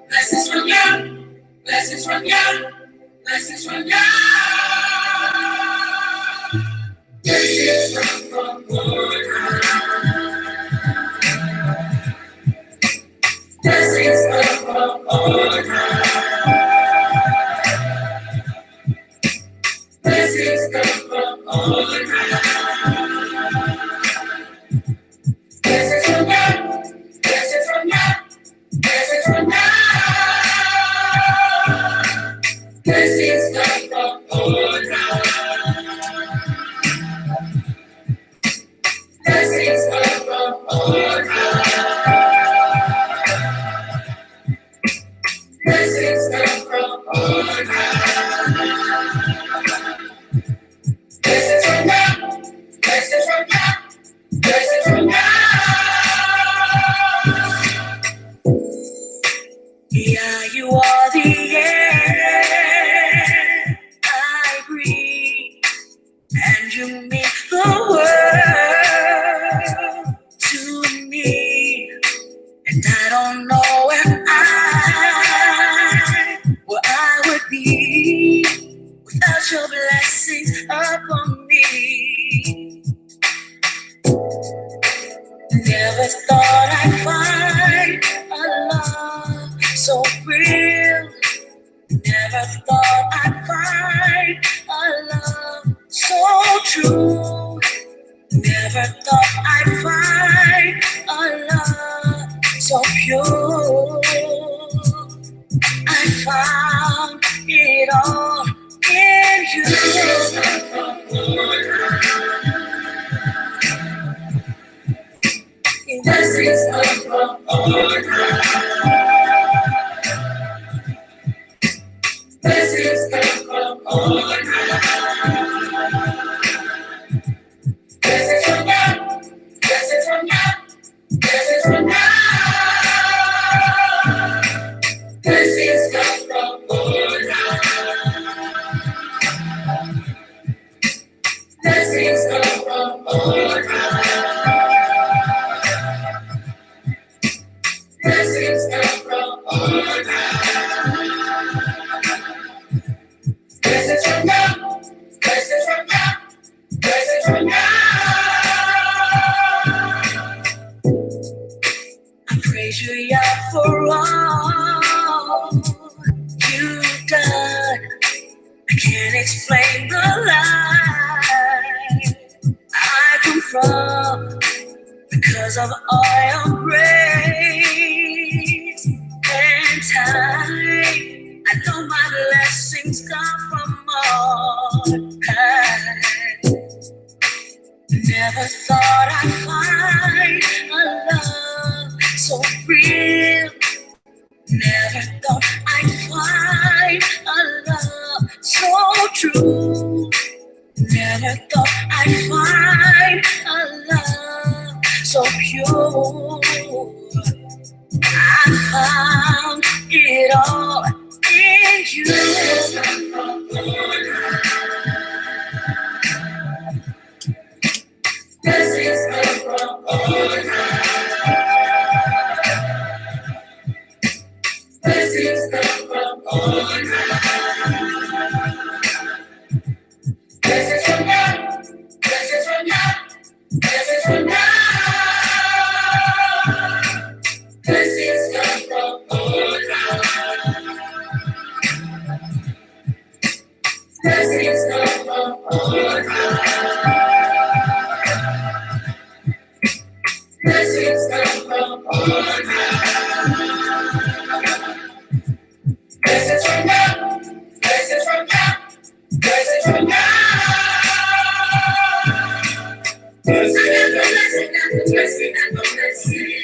Blessings from God, blessings from God, blessings from God. Blessings from Lord. Blessings from Lord. Blessings from Lord. Blessings from God, blessings from God, blessings from God. Blessings come from Lord. Blessings come from Lord. Blessings come from Lord. Blessings from God. Blessings from God. Blessings from God. Yeah, you are the air I breathe, and you mean the world to me. And I don't know where I would be without your blessings upon me. Never thought I'd find a love so real. Never thought I'd find a love so true. Never thought I'd find a love so pure. I found it all in you. Blessings come from Lord. Blessings come from Lord. Blessings from God. Blessings from God. Blessings from God. Blessings come from Lord. Blessings come from Lord. Blessings come from Lord. Blessings from God. Blessings from God. Blessings from God. I praise you, Yah, for all you've done. I can't explain the life I come from because of all your grace and time. I know my blessings come from on high. Never thought I'd find a love so real. Never thought I'd find a love so true. Never thought I'd find a love so pure. I found it all in you. Blessings from God. Blessings from God. Blessings from God. Blessings come from on high. Blessings come from on high. Blessings come from on high. Blessings from God. Blessings from God. Blessings from God. Blessing after blessing after blessing after blessing.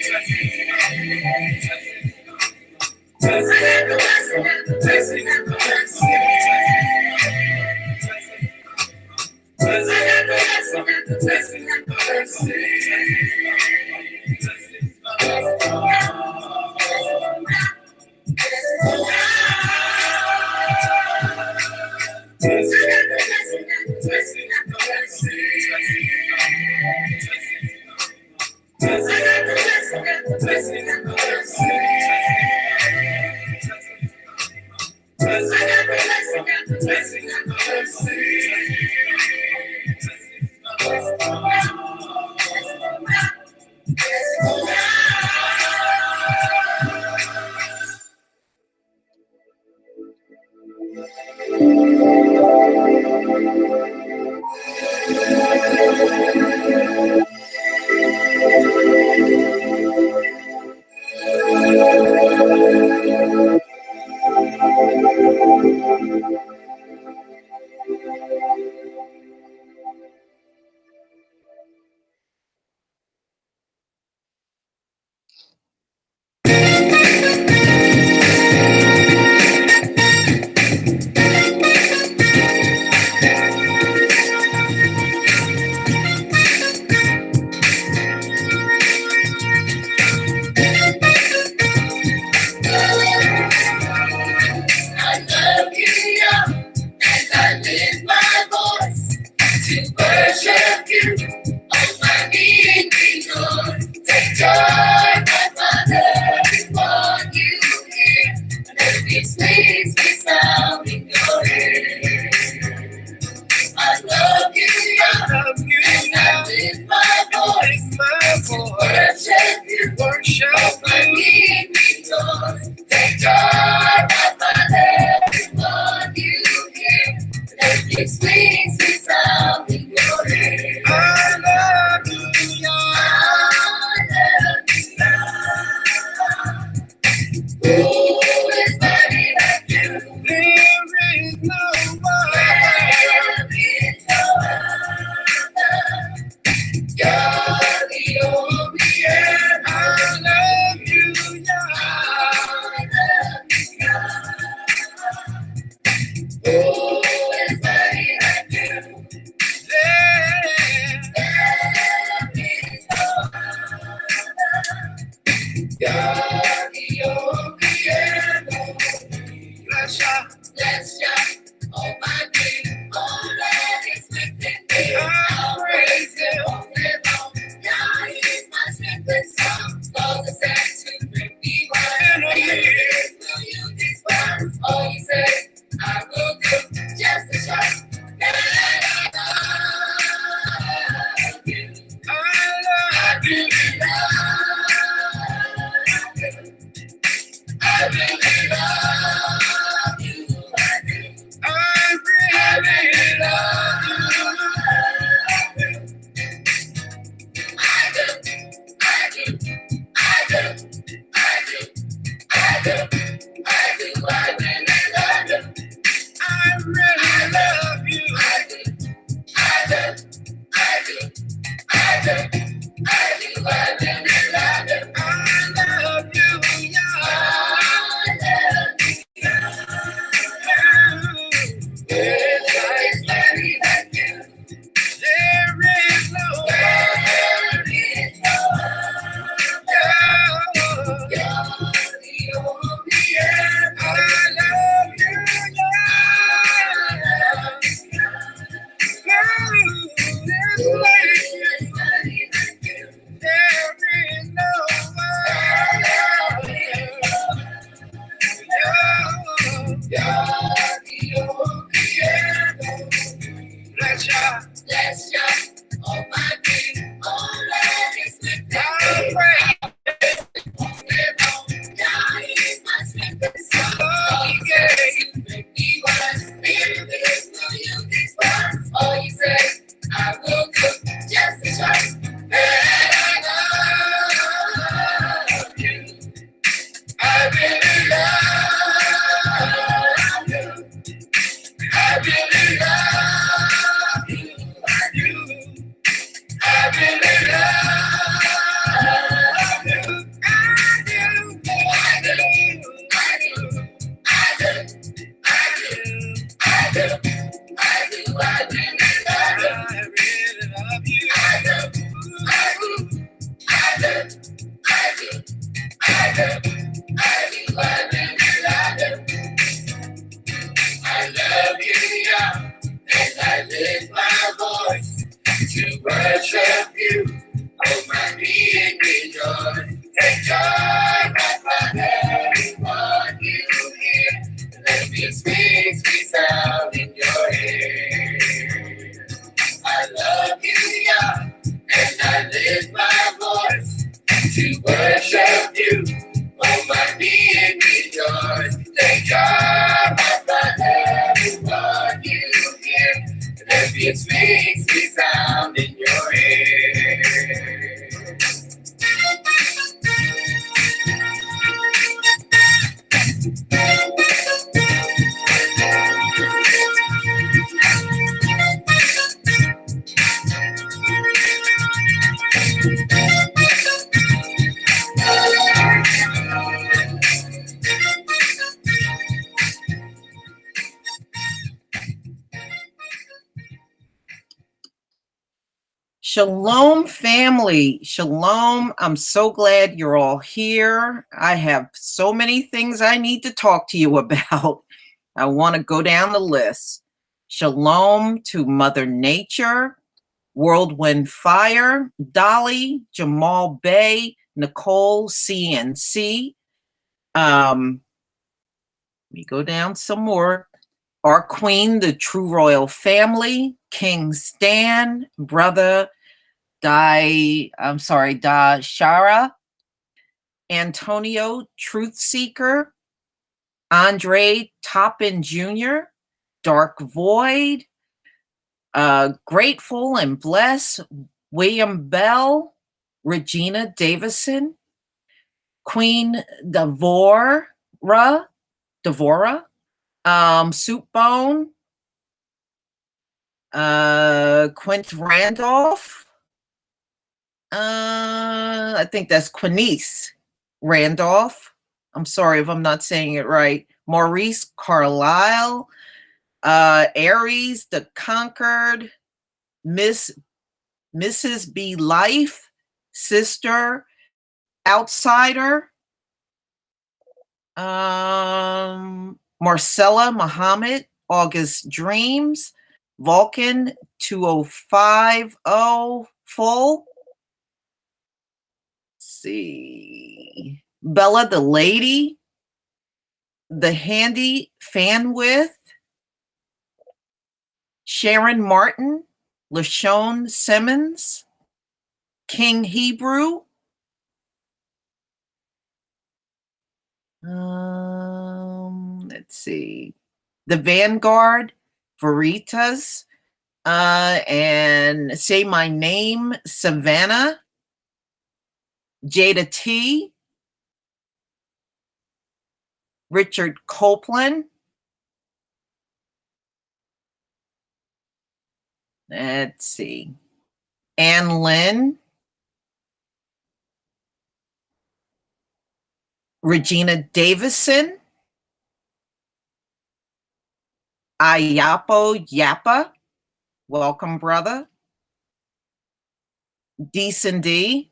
Blessing after blessing after blessing after blessing. Blessing after blessing after blessing after blessing. You're the only anthem. Bless you, oh my King. Oh, let it slip down. God is my strength and song. Oh, yeah. Make me wise. There is no use express. Oh, you say, I will cook just as right. And I love you. I really love you. I really love you. I do. I really love you. I do. I do. I do. I do. I do. I do. I do. I really love you. I really love you. I do. I do. I do. I do. I do. I do. I really love you. I love you, yeah, and I lift my voice to worship you. Oh, my being rejoice. Take joy, my Father, in what you hear. Let me speak, sweet sound in your ear. I love you, yeah, and I lift my voice to worship you. Oh, my being rejoice. Take joy, my Father, in what you hear. Let me speak, sweet sound in your ear. Shalom, family. Shalom. I'm so glad you're all here. I have so many things I need to talk to you about. I want to go down the list. Shalom to Mother Nature, Whirlwind Fire, Dolly, Jamal Bay, Nicole CNC. Let me go down some more. Our Queen, the True Royal Family, King Stan, Brother Da Shara, Antonio Truth Seeker, Andre Toppin Jr., Dark Void, Grateful and Bless, William Bell, Regina Davison, Queen Devora, Soup Bone, Quint Randolph, I think that's Quinice Randolph. I'm sorry if I'm not saying it right. Maurice Carlisle, Aries the Conquered, Mrs. B. Life, Sister, Outsider, Marcella Muhammad, August Dreams, Vulcan 2050, Full. See. Bella the Lady, The Handy Fan With, Sharon Martin, LaShawn Simmons, King Hebrew, let's see, The Vanguard, Veritas, and Say My Name, Savannah, Jada T, Richard Copeland, let's see, Ann Lynn, Regina Davison, Ayapo Yappa, welcome, brother, Decent D,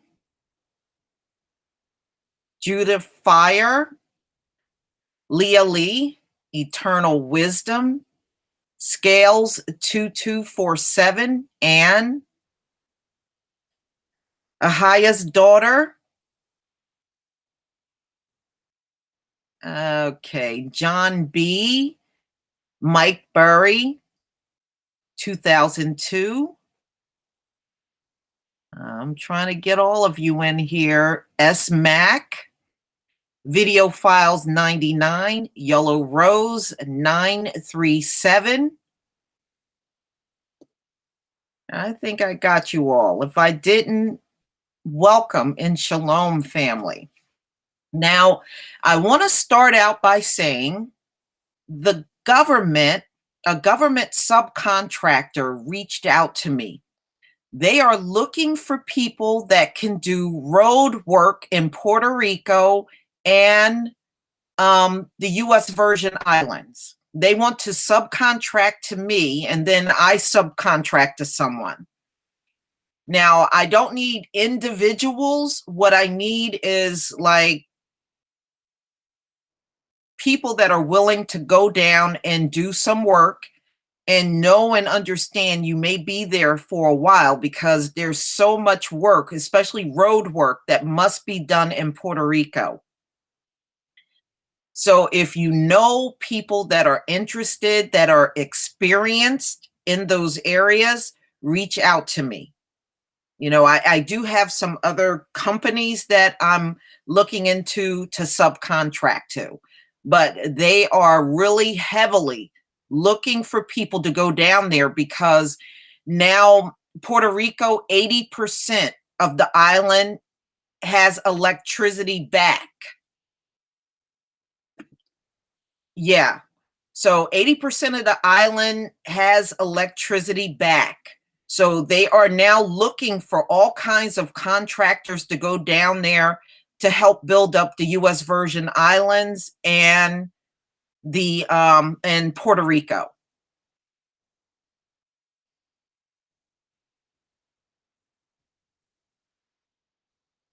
Judith Fire, Leah Lee, Eternal Wisdom, Scales 2247, Anne, Ahaya's daughter, Okay, John B. Mike Burry, 2002. I'm trying to get all of you in here. S. Mac, Video Files 99, Yellow Rose 937. I think I got you all. If I didn't, welcome in Shalom, family. Now, I want to start out by saying the government, a government subcontractor reached out to me. They are looking for people that can do road work in Puerto Rico and the U.S. Virgin Islands. They want to subcontract to me, and then I subcontract to someone. Now, I don't need individuals. What I need is like people that are willing to go down and do some work and know and understand you may be there for a while because there's so much work, especially road work, that must be done in Puerto Rico. So if you know people that are interested, that are experienced in those areas, reach out to me. You know, I do have some other companies that I'm looking into to subcontract to, but they are really heavily looking for people to go down there because now Puerto Rico, 80% of the island has electricity back. Yeah. So 80% of the island has electricity back. So they are now looking for all kinds of contractors to go down there to help build up the US Virgin Islands and the and Puerto Rico.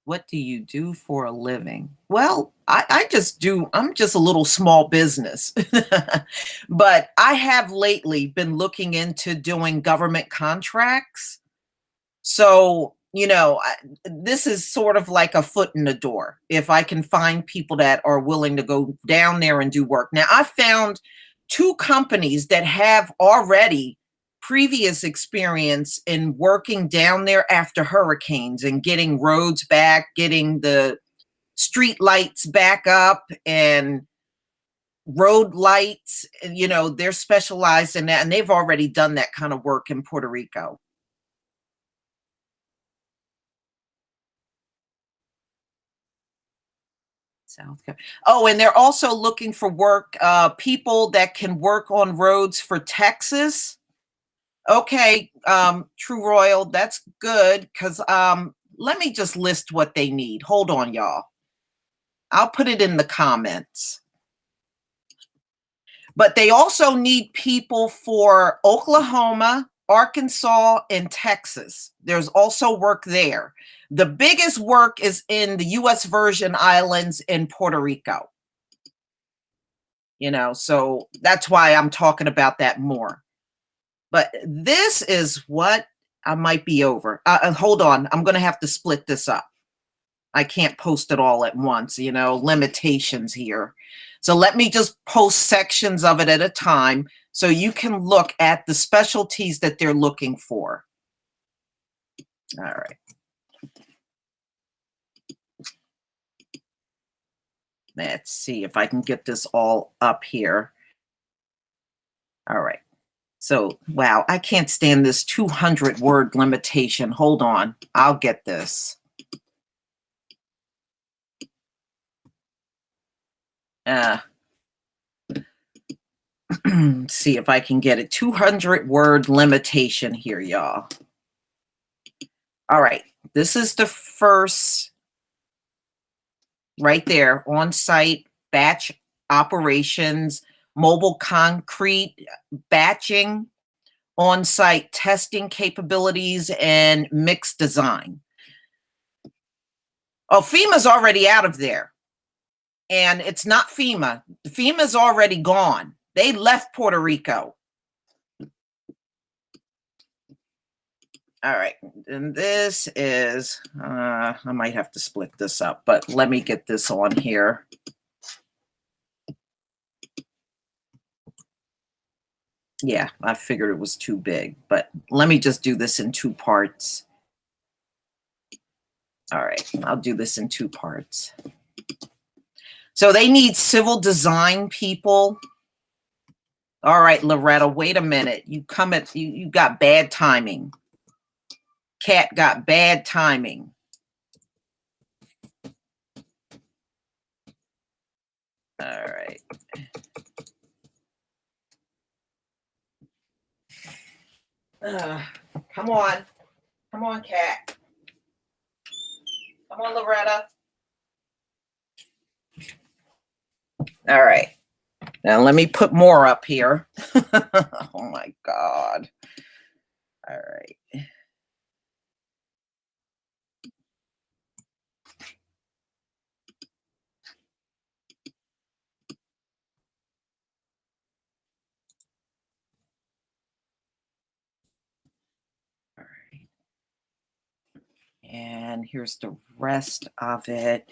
What do you do for a living? Well, I'm just a little small business. But I have lately been looking into doing government contracts. So, you know, this is sort of like a foot in the door if I can find people that are willing to go down there and do work. Now, I found two companies that have already previous experience in working down there after hurricanes and getting roads back, getting the street lights back up and road lights. You know, they're specialized in that and they've already done that kind of work in Puerto Rico. South Carolina. Oh, and they're also looking for work, people that can work on roads for Texas. Okay, True Royal, that's good because let me just list what they need. Hold on, y'all. I'll put it in the comments. But they also need people for Oklahoma, Arkansas, and Texas. There's also work there. The biggest work is in the US Virgin Islands in Puerto Rico. You know, so that's why I'm talking about that more. But this is what I might be over. Hold on, I'm going to have to split this up. I can't post it all at once, you know, limitations here. So let me just post sections of it at a time so you can look at the specialties that they're looking for. All right. Let's see if I can get this all up here. All right. So, wow, I can't stand this 200 word limitation. Hold on, I'll get this. See if I can get a 200 word limitation here, y'all. All right, this is the first right there, on-site batch operations, mobile concrete batching, on-site testing capabilities, and mixed design. Oh, FEMA's already out of there. And it's not FEMA. FEMA's already gone. They left Puerto Rico. All right. And this is, I might have to split this up, but let me get this on here. Yeah, I figured it was too big, but let me just do this in 2 parts. All right, I'll do this in 2 parts. So they need civil design people. All right, Loretta, wait a minute. You got bad timing. Cat got bad timing. All right. Come on. Come on, Cat. Come on, Loretta. All right. Now let me put more up here. Oh my God. All right. All right. And here's the rest of it.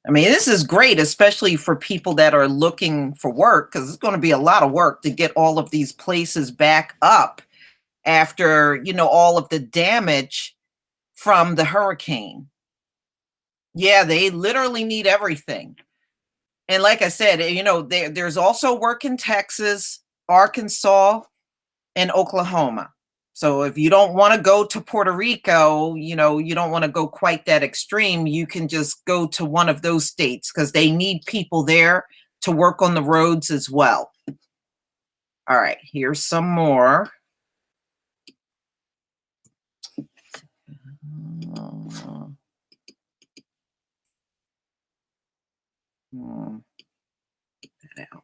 I mean, this is great, especially for people that are looking for work, because it's going to be a lot of work to get all of these places back up after, all of the damage from the hurricane. Yeah, they literally need everything. And like I said, there's also work in Texas, Arkansas, and Oklahoma. So if you don't want to go to Puerto Rico, you don't want to go quite that extreme, you can just go to one of those states because they need people there to work on the roads as well. All right, here's some more. That out.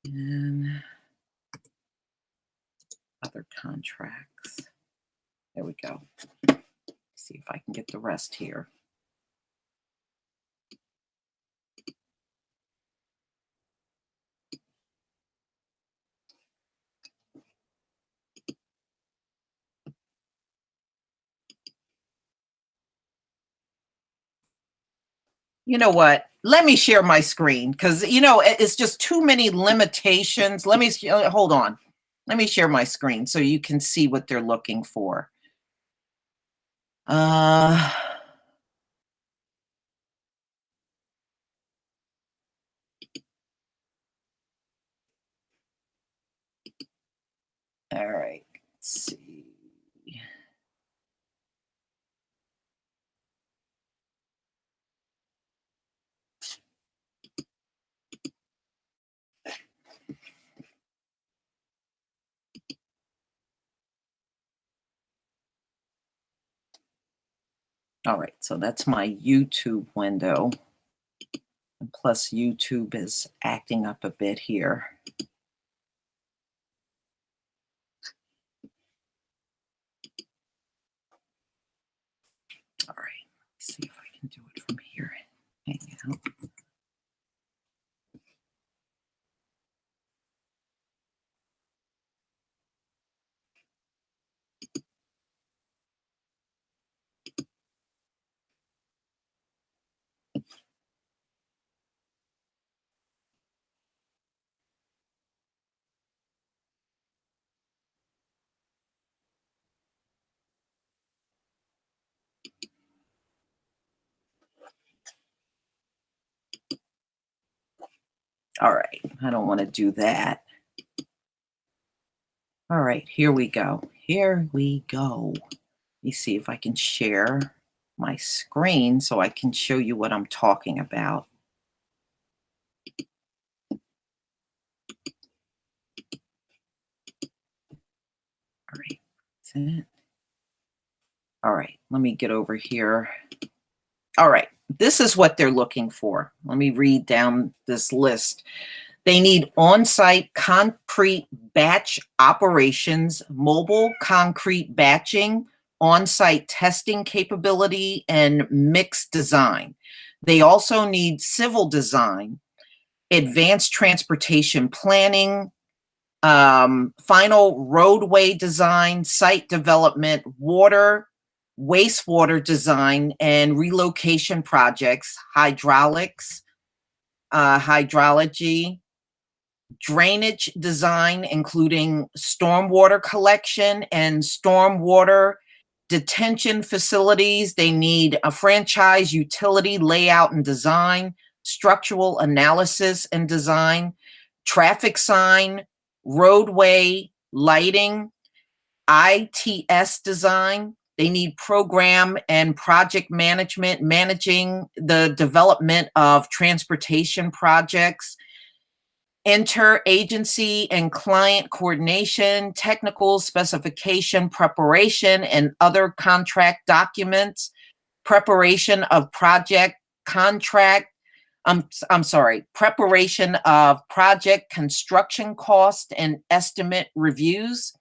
And other contracts. There we go. See if I can get the rest here. You know what? Let me share my screen because, it's just too many limitations. Let me hold on. Let me share my screen so you can see what they're looking for. All right. Let's see. All right, so that's my YouTube window. And plus YouTube is acting up a bit here. All right, let's see if I can do it from here. Hang out. All right, I don't want to do that. All right, here we go. Here we go. Let me see if I can share my screen so I can show you what I'm talking about. All right, that's it. All right, let me get over here. All right, this is what they're looking for. Let me read down this list. They need on-site concrete batch operations, mobile concrete batching, on-site testing capability, and mixed design. They also need civil design, advanced transportation planning, Final roadway design, site development, water, wastewater design, and relocation projects, hydraulics, hydrology, drainage design, including stormwater collection and stormwater detention facilities. They need a franchise utility layout and design, structural analysis and design, traffic sign, roadway lighting, ITS design. They need program and project management, managing the development of transportation projects, interagency and client coordination, technical specification preparation and other contract documents, preparation of project contract, I'm sorry, preparation of project construction cost and estimate reviews.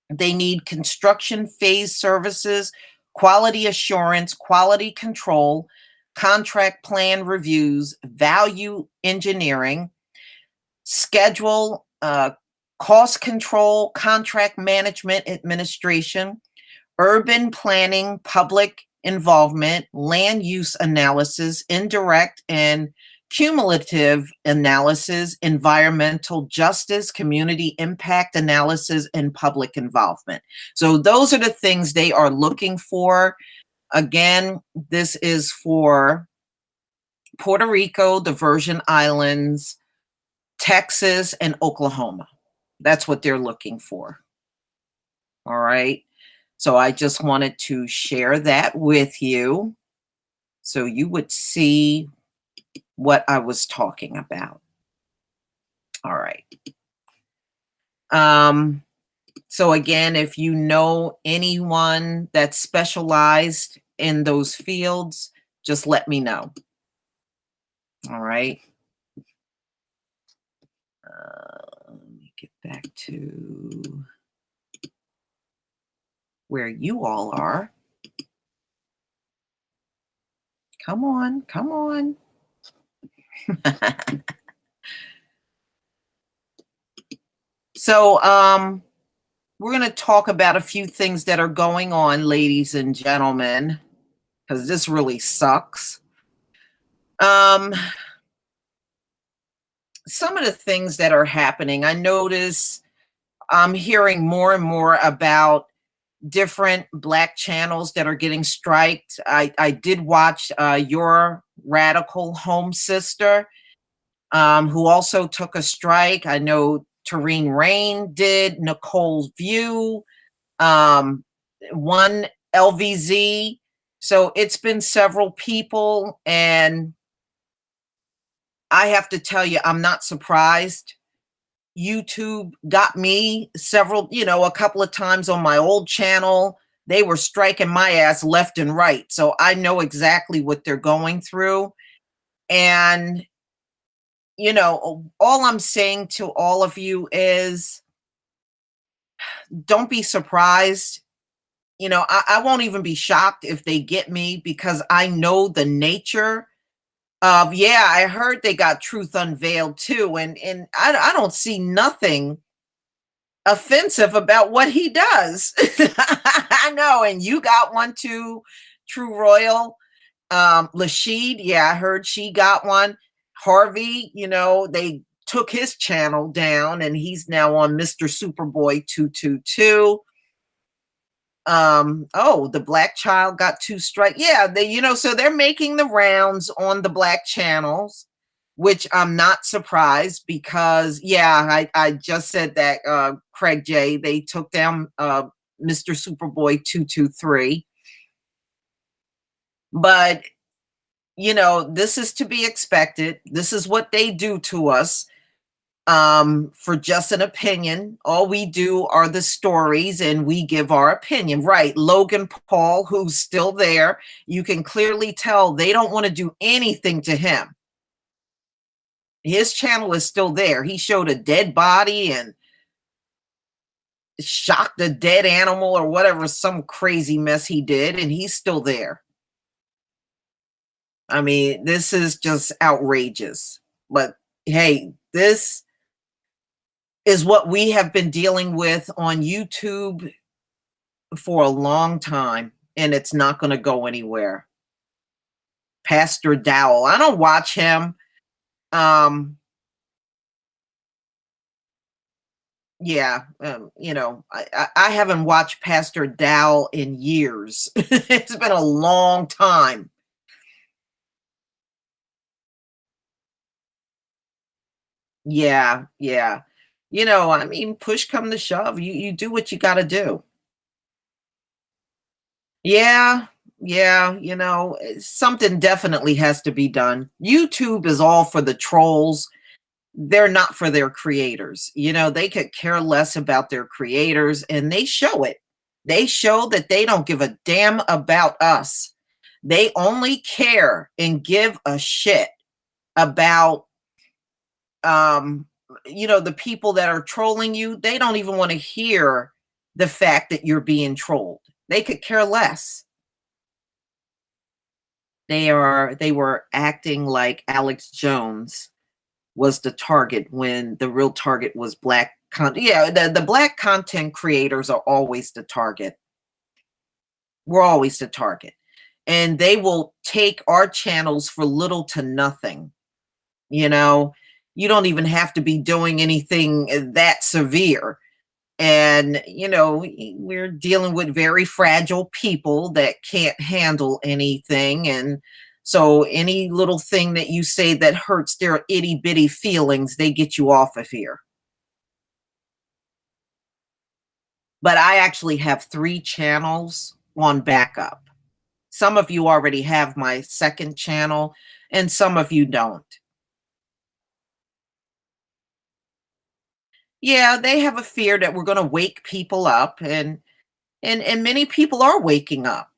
They need construction phase services, quality assurance, quality control, contract plan reviews, value engineering, schedule, cost control, contract management administration, urban planning, public involvement, land use analysis, indirect and cumulative analysis, environmental justice, community impact analysis, and public involvement. So those are the things they are looking for. Again, this is for Puerto Rico, the Virgin Islands, Texas, and Oklahoma. That's what they're looking for. All right. So I just wanted to share that with you so you would see what I was talking about. All right. So again, if you know anyone that's specialized in those fields, just let me know. All right. Let me get back to where you all are. Come on, come on. So, we're going to talk about a few things that are going on, ladies and gentlemen, because this really sucks. Some of the things that are happening, I notice I'm hearing more and more about different Black channels that are getting striked. I did watch Your Radical Home Sister, who also took a strike. I know Tareen Rain did, Nicole's View, one LVZ. So it's been several people, and I have to tell you, I'm not surprised. YouTube got me several, a couple of times on my old channel. They were striking my ass left and right. So I know exactly what they're going through. And, all I'm saying to all of you is don't be surprised. I won't even be shocked if they get me, because I know the nature of, yeah, I heard they got Truth Unveiled too. And I don't see nothing offensive about what he does. I know. And you got one too, True Royal. Lashid, yeah, I heard she got one. Harvey, they took his channel down and he's now on Mr. Superboy 222. The Black Child got 2 strikes. Yeah, so they're making the rounds on the Black channels, which I'm not surprised because, yeah, I just said that, Craig J, they took down Mr. Superboy 223. But, this is to be expected. This is what they do to us. For just an opinion. All we do are the stories and we give our opinion. Right. Logan Paul, who's still there, you can clearly tell they don't want to do anything to him. His channel is still there. He showed a dead body and shocked a dead animal or whatever, some crazy mess he did, and he's still there. I mean, this is just outrageous. But hey, this is what we have been dealing with on YouTube for a long time, and it's not going to go anywhere. Pastor Dowell. I don't watch him. Um, yeah, I haven't watched Pastor Dowell in years. It's been a long time. Yeah, yeah. I mean, push come to shove, you do what you got to do. Yeah, yeah, something definitely has to be done. YouTube is all for the trolls. They're not for their creators. They could care less about their creators, and they show it. They show that they don't give a damn about us. They only care and give a shit about um the people that are trolling you. They don't even want to hear the fact that you're being trolled. They could care less. They were acting like Alex Jones was the target when the real target was black content. Yeah, the black content creators are always the target. We're always the target. And they will take our channels for little to nothing. You know, you don't even have to be doing anything that severe. And, we're dealing with very fragile people that can't handle anything. And so any little thing that you say that hurts their itty bitty feelings, they get you off of here. But I actually have 3 channels on backup. Some of you already have my second channel, and some of you don't. Yeah, they have a fear that we're gonna wake people up, and many people are waking up.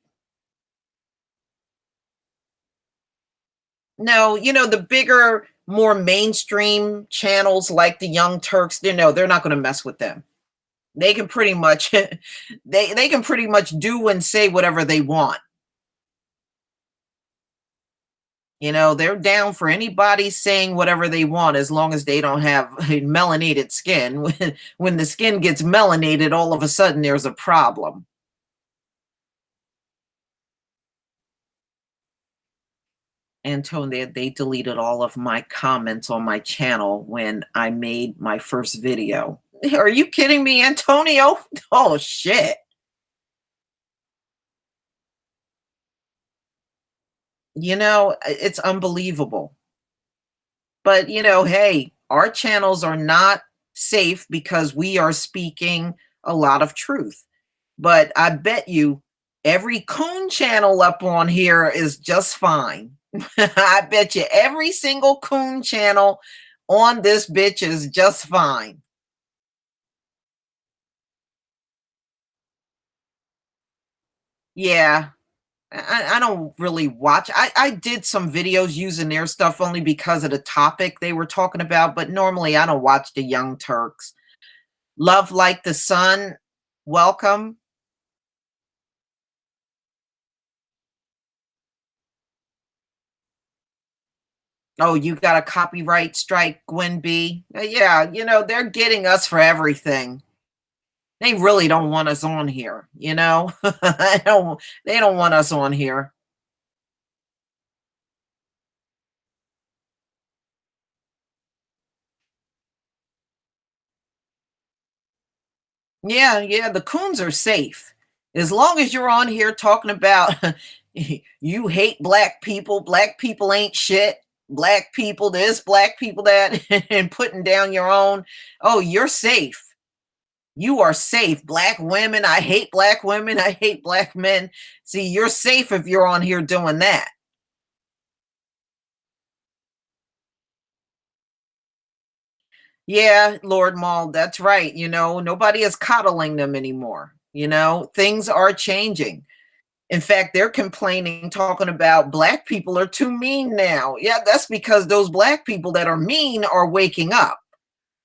No, the bigger, more mainstream channels like the Young Turks, they're not gonna mess with them. They can pretty much they can pretty much do and say whatever they want. They're down for anybody saying whatever they want as long as they don't have melanated skin. When the skin gets melanated, all of a sudden there's a problem. Antonio, they deleted all of my comments on my channel when I made my first video. Are you kidding me, Antonio? Oh shit. It's unbelievable. But, hey, our channels are not safe because we are speaking a lot of truth. But I bet you every coon channel up on here is just fine. I bet you every single coon channel on this bitch is just fine. Yeah, I don't really watch. I did some videos using their stuff only because of the topic they were talking about, but normally I don't watch the Young Turks. Love like the sun, welcome. Oh, you got a copyright strike, Gwen B. Yeah, they're getting us for everything. They really don't want us on here. They don't want us on here. Yeah, yeah, the coons are safe. As long as you're on here talking about you hate black people ain't shit, black people this, black people that, and putting down your own, oh, you're safe. You are safe. Black women, I hate black women, I hate black men. See, you're safe if you're on here doing that. Yeah, Lord Maul, that's right. Nobody is coddling them anymore. Things are changing. In fact, they're complaining, talking about black people are too mean now. Yeah, that's because those black people that are mean are waking up.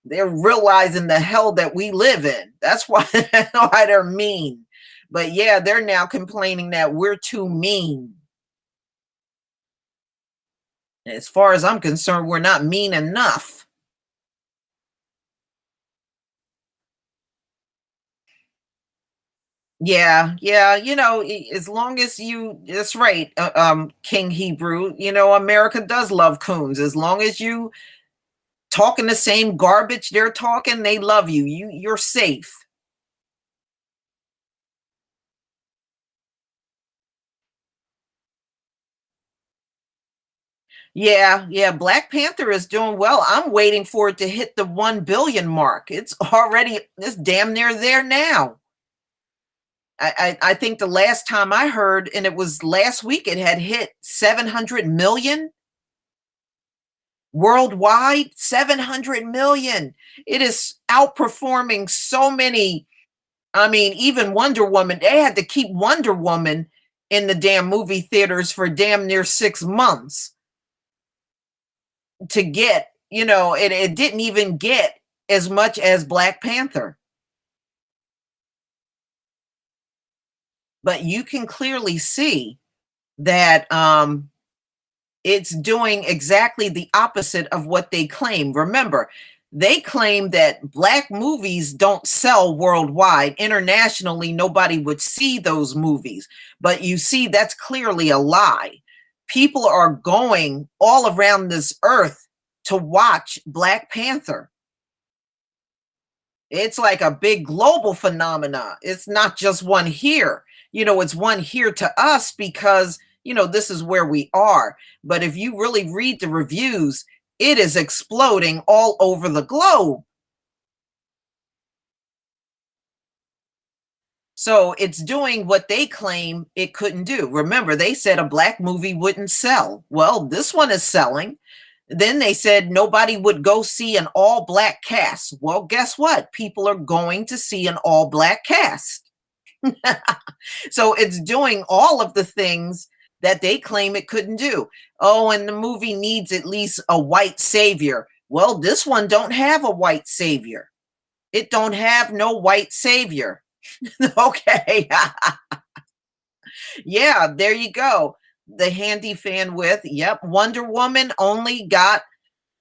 They're realizing the hell that we live in. That's why, why they're mean. But yeah, they're now complaining that we're too mean. As far as I'm concerned, we're not mean enough. Yeah, yeah, as long as that's right, King Hebrew, America does love coons. As long as you talking the same garbage they're talking, they love you. You're safe. Yeah, yeah, Black Panther is doing well. I'm waiting for it to hit the 1 billion mark. It's damn near there now. I think the last time I heard, and it was last week, it had hit 700 million worldwide. 700 million. It is outperforming so many. I mean, even Wonder Woman, they had to keep Wonder Woman in the damn movie theaters for damn near 6 months to get, it didn't even get as much as Black Panther. But you can clearly see that it's doing exactly the opposite of what they claim. Remember, they claim that Black movies don't sell worldwide. Internationally, nobody would see those movies. But you see, that's clearly a lie. People are going all around this earth to watch Black Panther. It's like a big global phenomena. It's not just one here. It's one here to us because, this is where we are. But if you really read the reviews, it is exploding all over the globe. So it's doing what they claim it couldn't do. Remember, they said a Black movie wouldn't sell. Well, this one is selling. Then they said nobody would go see an all Black cast. Well, guess what? People are going to see an all Black cast. So it's doing all of the things that they claim it couldn't do. Oh, and the movie needs at least a white savior. Well, this one don't have a white savior. It don't have no white savior. Okay. Yeah, there you go. The handy fan with, yep, Wonder Woman only got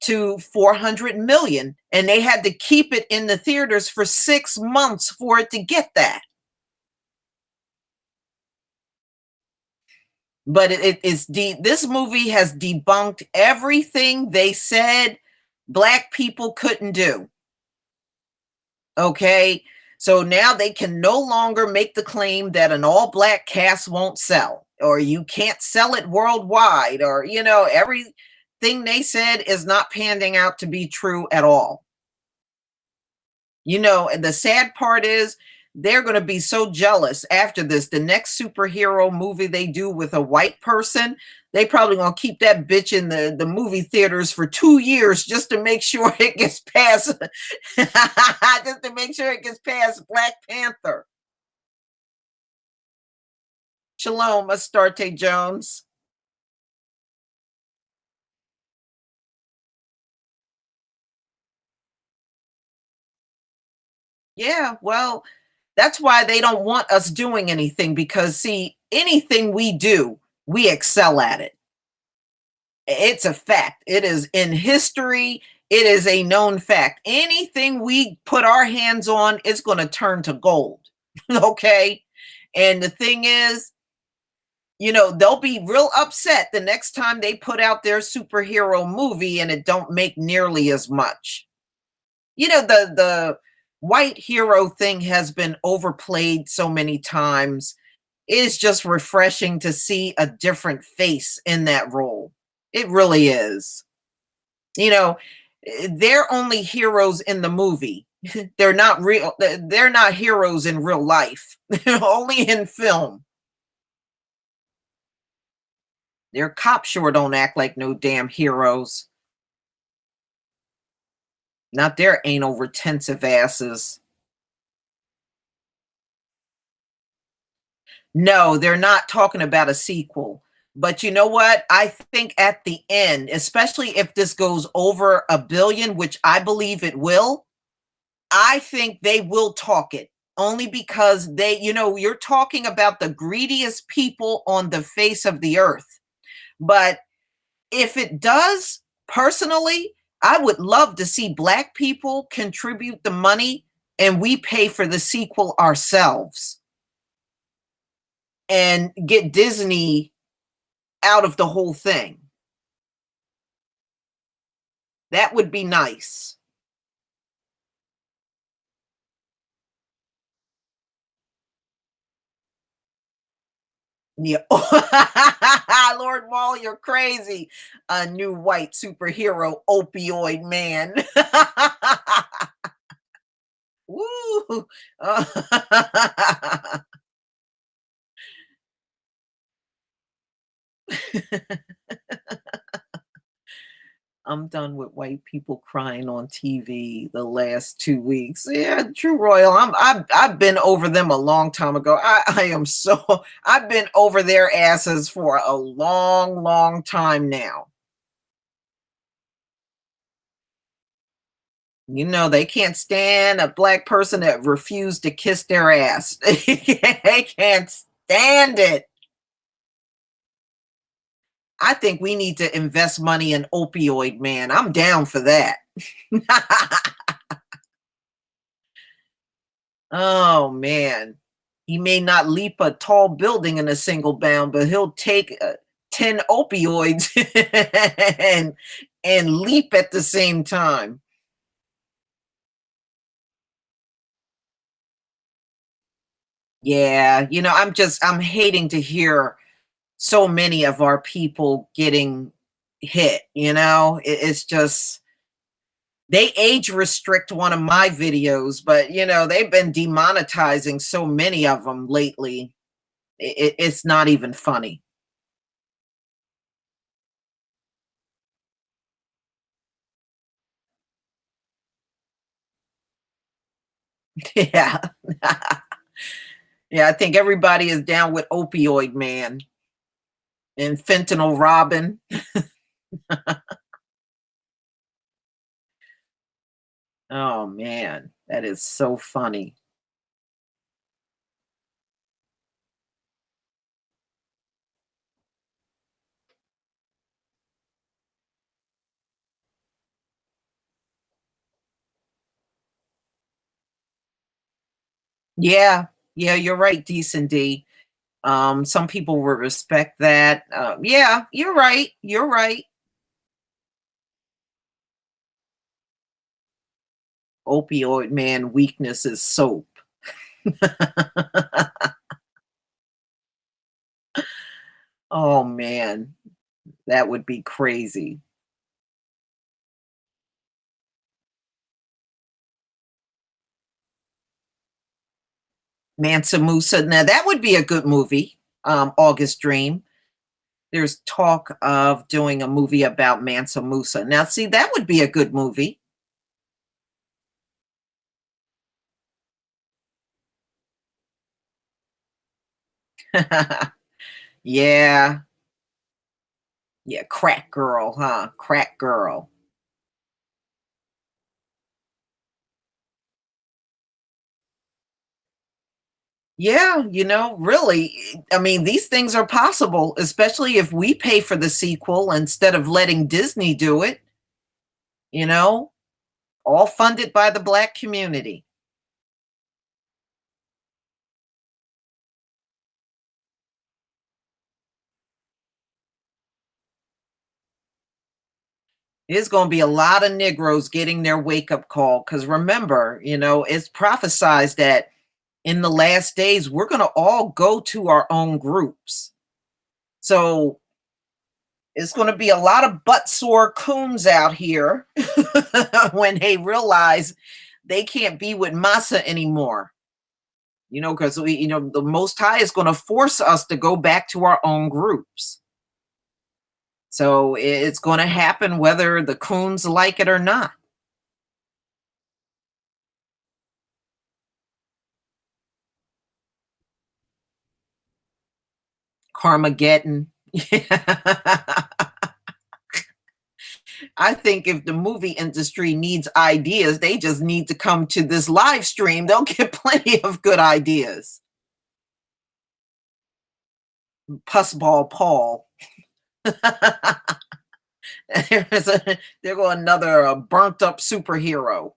to 400 million and they had to keep it in the theaters for 6 months for it to get that. But this movie has debunked everything they said Black people couldn't do. Okay, so now they can no longer make the claim that an all Black cast won't sell, or you can't sell it worldwide, or everything they said is not panning out to be true at all. And the sad part is they're going to be so jealous after this. The next superhero movie they do with a white person, they probably going to keep that bitch in the movie theaters for 2 years just to make sure it gets past, just to make sure it gets past Black Panther. Shalom, Astarte Jones. Yeah, well, that's why they don't want us doing anything because, see, anything we do, we excel at it. It's a fact. It is in history. It is a known fact. Anything we put our hands on is going to turn to gold. Okay. And the thing is, they'll be real upset the next time they put out their superhero movie and it don't make nearly as much. The white hero thing has been overplayed so many times. It is just refreshing to see a different face in that role. It really is. You know, they're only heroes in the movie. They're not real. They're not heroes in real life. Only in film. Their cops sure don't act like no damn heroes. Not their anal retentive asses. No, they're not talking about a sequel. But you know what? I think at the end, especially if this goes over a billion, which I believe it will, I think they will talk it only because you're talking about the greediest people on the face of the earth. But if it does, personally, I would love to see Black people contribute the money and we pay for the sequel ourselves. and get Disney out of the whole thing. That would be nice. Yeah. Lord Wall, you're crazy. A new white superhero, opioid man. Woo! I'm done with white people crying on TV the last 2 weeks. Yeah, True Royal. I've been over them a long time ago. I am so I've been over their asses for a long, long time now. You know, they can't stand a black person that refused to kiss their ass. They can't stand it. I think we need to invest money in opioid man. I'm down for that. Oh man. He may not leap a tall building in a single bound, but he'll take 10 opioids and leap at the same time. Yeah, I'm hating to hear so many of our people getting hit, it's just they age restrict one of my videos, but they've been demonetizing so many of them lately. It's not even funny. Yeah. Yeah, I think everybody is down with opioid man and fentanyl Robin. Oh man, that is so funny. Yeah, yeah, you're right, decent D. Some people will respect that. Yeah, you're right. You're right. Opioid man weakness is soap. Oh man, that would be crazy. Mansa Musa. Now that would be a good movie. August Dream. There's talk of doing a movie about Mansa Musa. Now, see, that would be a good movie. Yeah, yeah, crack girl, huh? Crack girl. Yeah, really, I mean, these things are possible, especially if we pay for the sequel instead of letting Disney do it, you know, all funded by the Black community. There's going to be a lot of Negroes getting their wake up call because remember, it's prophesized that in the last days, we're going to all go to our own groups. So it's going to be a lot of butt sore coons out here when they realize they can't be with Massa anymore. Because the Most High is going to force us to go back to our own groups. So it's going to happen whether the coons like it or not. Carmageddon. I think if the movie industry needs ideas, they just need to come to this live stream. They'll get plenty of good ideas. Pussball Paul. There go another burnt up superhero.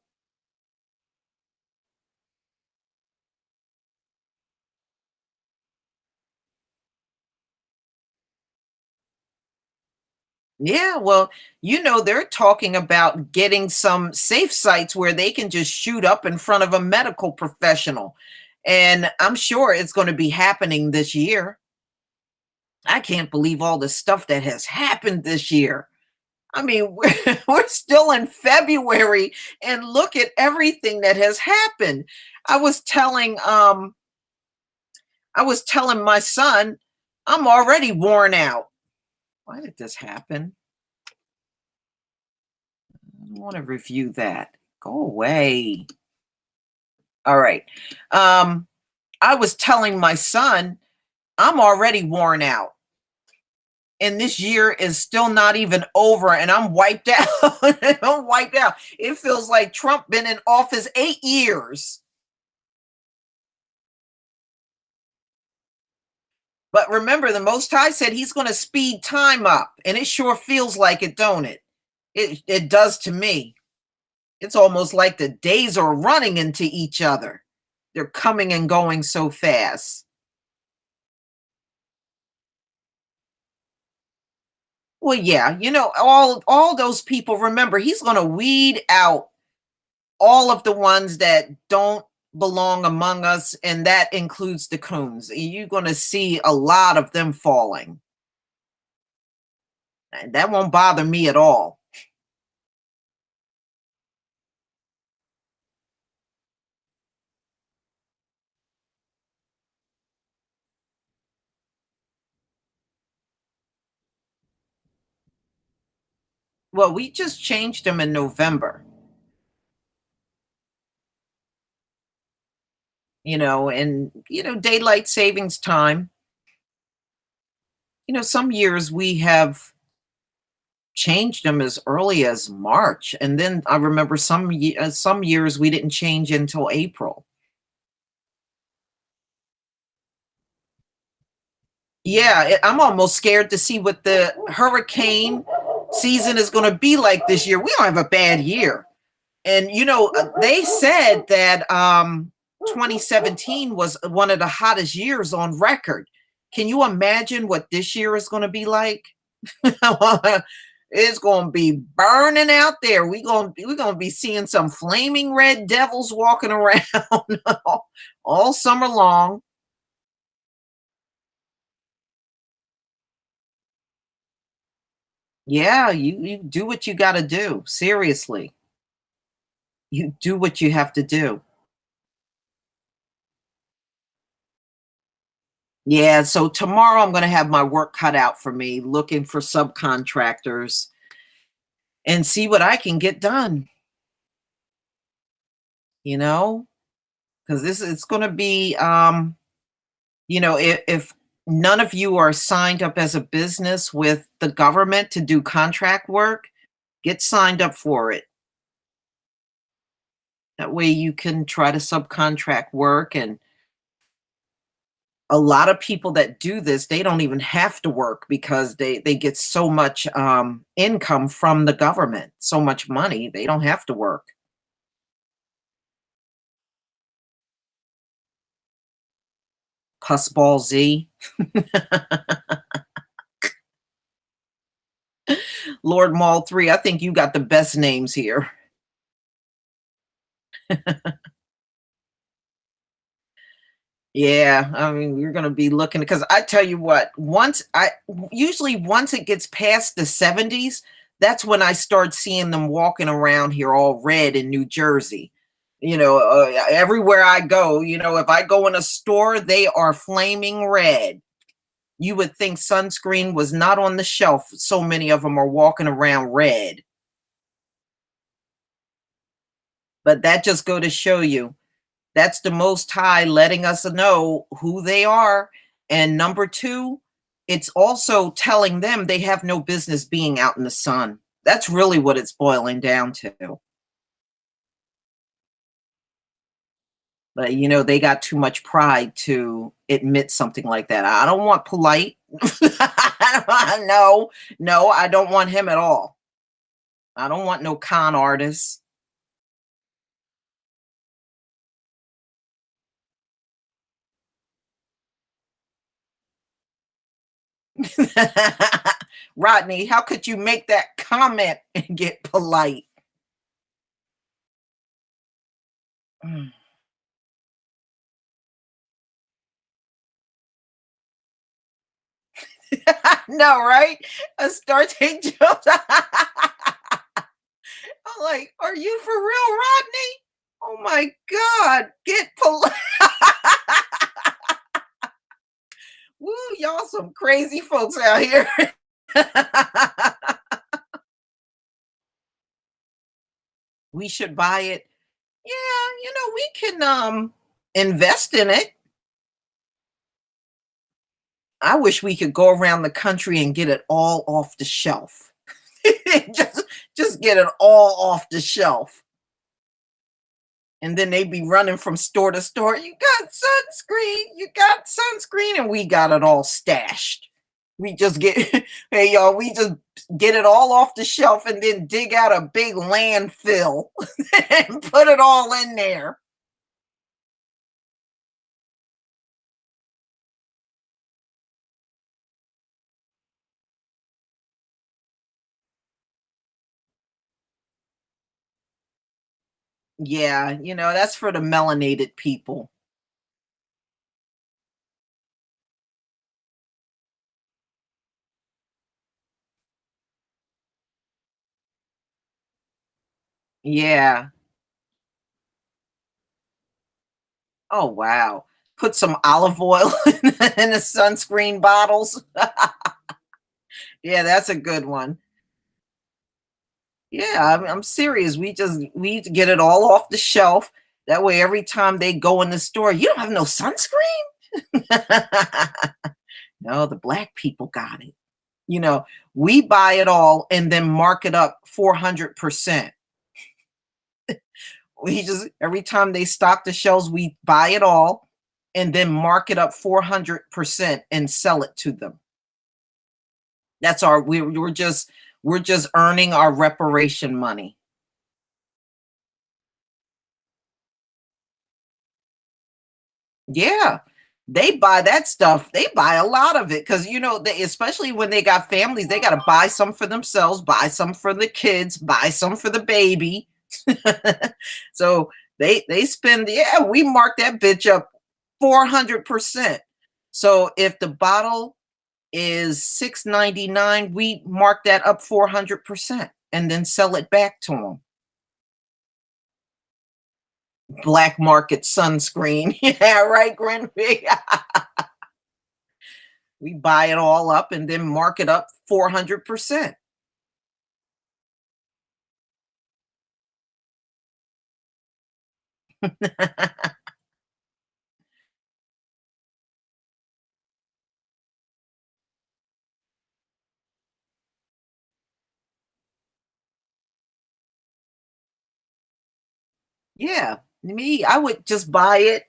Yeah, well, they're talking about getting some safe sites where they can just shoot up in front of a medical professional. And I'm sure it's going to be happening this year. I can't believe all the stuff that has happened this year. I mean, we're still in February and look at everything that has happened. I was telling I was telling my son, I'm already worn out. Why did this happen? I don't want to review that. Go away. All right. Um, I was telling my son, I'm already worn out. And this year is still not even over, and I'm wiped out. I'm wiped out. It feels like Trump been in office 8 years. But remember, the Most High said he's going to speed time up, and it sure feels like it, don't it? It does to me. It's almost like the days are running into each other. They're coming and going so fast. Well, yeah, all those people. Remember, he's going to weed out all of the ones that don't belong among us, and that includes the coons. You're going to see a lot of them falling. And that won't bother me at all. Well, we just changed them in November, and daylight savings time. Some years we have changed them as early as March, and then I remember some years we didn't change until April. Yeah, I'm almost scared to see what the hurricane season is going to be like this year. We don't have a bad year. And they said that 2017 was one of the hottest years on record. Can you imagine what this year is going to be like? It's going to be burning out there. We're going to be seeing some flaming red devils walking around all summer long. Yeah, you do what you got to do. Seriously. You do what you have to do. Yeah, so tomorrow I'm going to have my work cut out for me, looking for subcontractors and see what I can get done, you know? Because this it's going to be if none of you are signed up as a business with the government to do contract work, get signed up for it. That way you can try to subcontract work, and a lot of people that do this, they don't even have to work because they get so much income from the government, so much money, they don't have to work. Pussball Z, Lord Mall 3. I think you got the best names here. Yeah, I mean, we're gonna be looking because I tell you what, once it gets past the 70s, that's when I start seeing them walking around here all red in New Jersey. Everywhere I go, if I go in a store, they are flaming red. You would think sunscreen was not on the shelf. So many of them are walking around red. But that just go to show you that's the Most High letting us know who they are. And number two, it's also telling them they have no business being out in the sun. That's really what it's boiling down to. But they got too much pride to admit something like that. I don't want polite. No, no, I don't want him at all. I don't want no con artists. Rodney, how could you make that comment and get polite? Mm. No, right? A start take jokes. I'm like, are you for real, Rodney? Oh my God, get polite. Woo, y'all some crazy folks out here. We should buy it. Yeah, we can invest in it. I wish we could go around the country and get it all off the shelf. just just get it all off the shelf. And then they'd be running from store to store. You got sunscreen, you got sunscreen, and we got it all stashed. We just get hey y'all, we just get it all off the shelf and then dig out a big landfill and put it all in there. Yeah, that's for the melanated people. Yeah. Oh wow. Put some olive oil in the sunscreen bottles. Yeah, that's a good one. Yeah, I'm serious. We need to get it all off the shelf. That way, every time they go in the store, you don't have no sunscreen. No, the black people got it. You know, we buy it all and then mark it up 400%. We just every time they stock the shelves, we buy it all and then mark it up 400% and sell it to them. That's our we're just earning our reparation money. Yeah. They buy that stuff. They buy a lot of it because they especially when they got families, they gotta buy some for themselves, buy some for the kids, buy some for the baby. So they spend, yeah, we mark that bitch up 400%. So if the bottle is 6.99, we mark that up 400% and then sell it back to them. Black market sunscreen. Yeah, right, Grenby. We buy it all up and then mark it up 400%. Yeah, me, I would just buy it.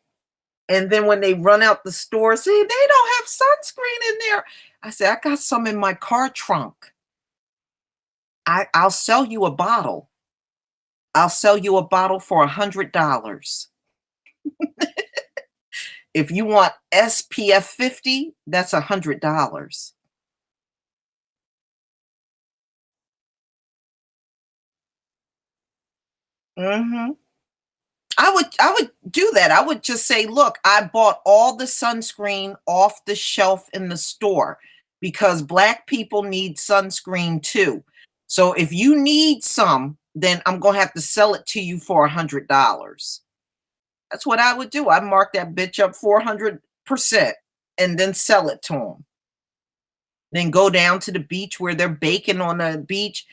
And then when they run out the store, see, they don't have sunscreen in there. I said, I got some in my car trunk. I'll sell you a bottle. I'll sell you a bottle for $100. If you want SPF 50, that's $100. Hmm. I would do that. I would just say, "Look, I bought all the sunscreen off the shelf in the store because black people need sunscreen too. So if you need some, then I'm going to have to sell it to you for $100." That's what I would do. I'd mark that bitch up 400% and then sell it to them. Then go down to the beach where they're baking on the beach.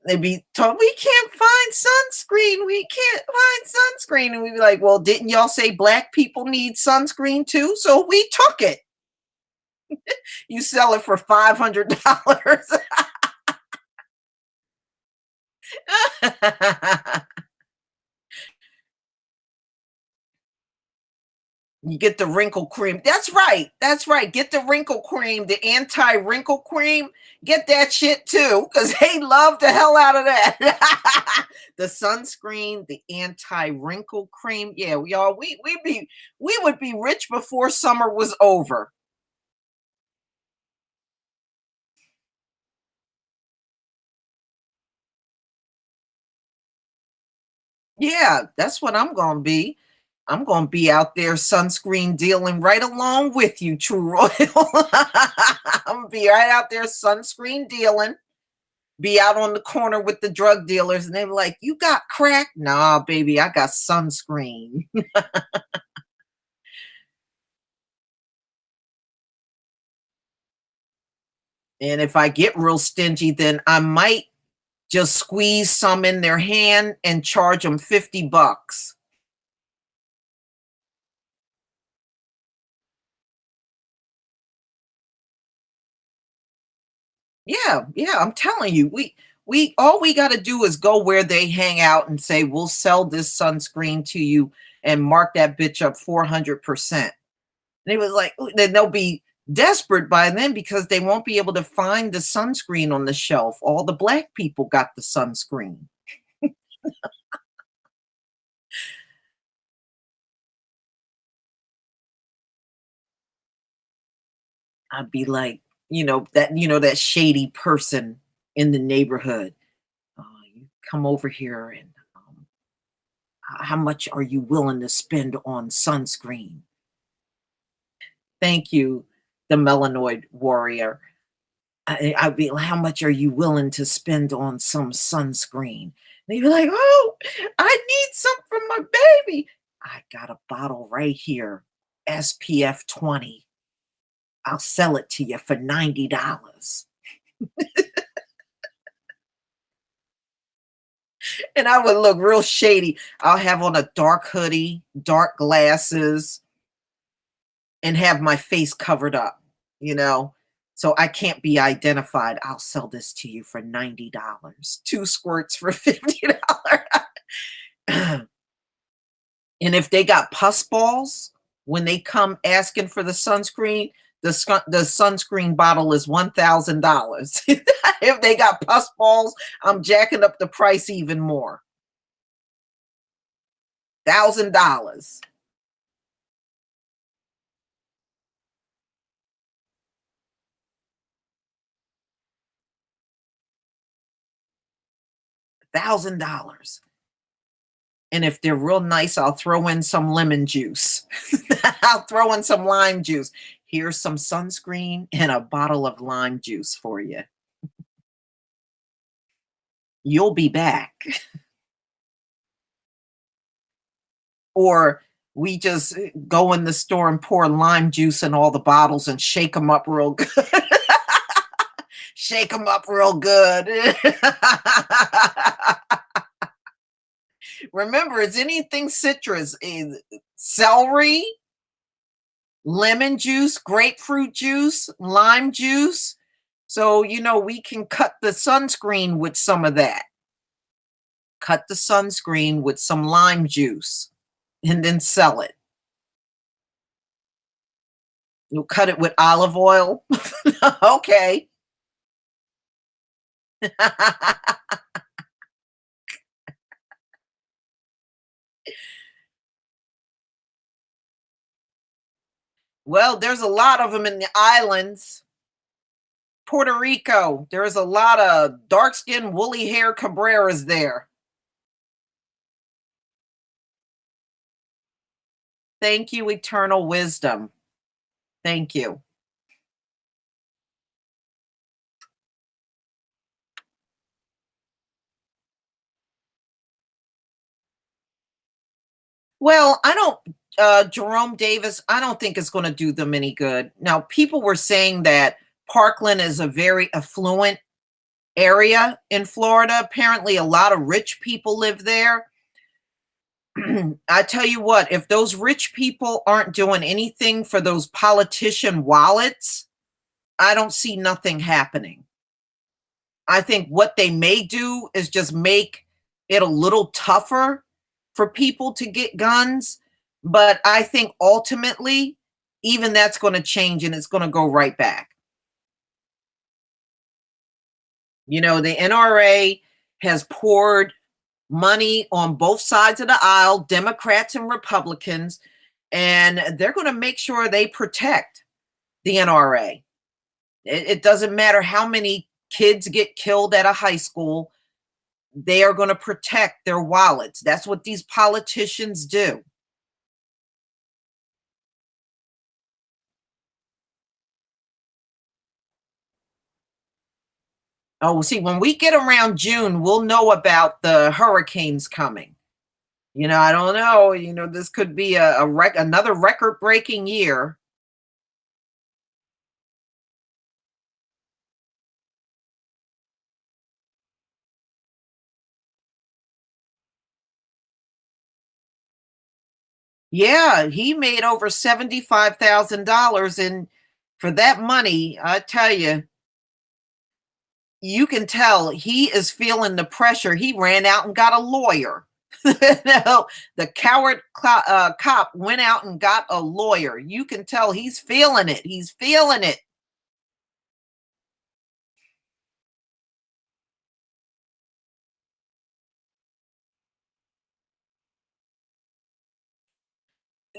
They'd be told, "We can't find sunscreen. We can't find sunscreen." And we'd be like, "Well, didn't y'all say black people need sunscreen too? So we took it." You sell it for $500. You get the wrinkle cream. That's right. That's right. Get the wrinkle cream, the anti-wrinkle cream. Get that shit too, because they love the hell out of that. The sunscreen, the anti-wrinkle cream. Yeah, we would be rich before summer was over. Yeah, that's what I'm gonna be. I'm gonna be out there sunscreen dealing right along with you, True Royal. I'm gonna be right out there sunscreen dealing, be out on the corner with the drug dealers, and they were like, "You got crack?" Nah, baby, I got sunscreen. And if I get real stingy, then I might just squeeze some in their hand and charge them 50 bucks. Yeah, yeah, I'm telling you, we all we got to do is go where they hang out and say, "We'll sell this sunscreen to you and mark that bitch up 400%." And it was like, then they'll be desperate by then because they won't be able to find the sunscreen on the shelf. All the black people got the sunscreen. I'd be like, that shady person in the neighborhood. You come over here and how much are you willing to spend on sunscreen? Thank you, the melanoid warrior. I'd be like, how much are you willing to spend on some sunscreen? They'd be like, oh, I need some for my baby. I got a bottle right here, SPF 20. I'll sell it to you for $90. And I would look real shady. I'll have on a dark hoodie, dark glasses, and have my face covered up, you know, so I can't be identified. I'll sell this to you for $90, 2 squirts for $50. And if they got pus balls when they come asking for the sunscreen, the sunscreen bottle is $1,000. If they got pus balls, I'm jacking up the price even more. $1,000. $1,000. And if they're real nice, I'll throw in some lemon juice. I'll throw in some lime juice. Here's some sunscreen and a bottle of lime juice for you. You'll be back. Or we just go in the store and pour lime juice in all the bottles and shake them up real good. Shake them up real good. Remember, it's anything citrus, celery, lemon juice, grapefruit juice, lime juice. So, we can cut the sunscreen with some of that. Cut the sunscreen with some lime juice and then sell it. You'll cut it with olive oil. Okay. Well, there's a lot of them in the islands. Puerto Rico, there's a lot of dark skinned, woolly hair Cabreras there. Thank you, eternal wisdom. Thank you. Well, I don't, Jerome Davis, I don't think it's going to do them any good. Now, people were saying that Parkland is a very affluent area in Florida. Apparently, a lot of rich people live there. I tell you what, if those rich people aren't doing anything for those politician wallets, I don't see nothing happening. I think what they may do is just make it a little tougher for people to get guns. But I think ultimately, even that's going to change and it's going to go right back. The NRA has poured money on both sides of the aisle, Democrats and Republicans, and they're going to make sure they protect the NRA. It doesn't matter how many kids get killed at a high school. They are going to protect their wallets. That's what these politicians do. Oh, see, when we get around June, we'll know about the hurricanes coming. I don't know. This could be another record-breaking year. Yeah, he made over $75,000, and for that money, I tell you can tell he is feeling the pressure. He ran out and got a lawyer. No, the cop went out and got a lawyer. You can tell he's feeling it. He's feeling it.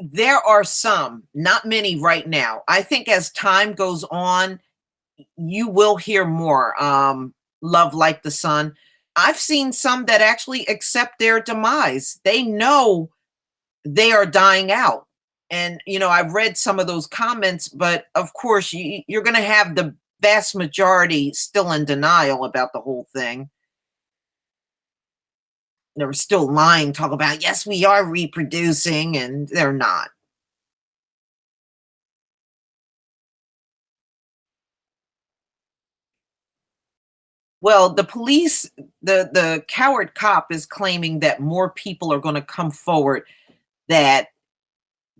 There are some, not many right now. I think as time goes on, you will hear more. Love like the sun. I've seen some that actually accept their demise. They know they are dying out. And, I've read some of those comments, but of course, you're going to have the vast majority still in denial about the whole thing. They're still lying, talk about, yes, we are reproducing, and they're not. Well, the coward cop is claiming that more people are going to come forward that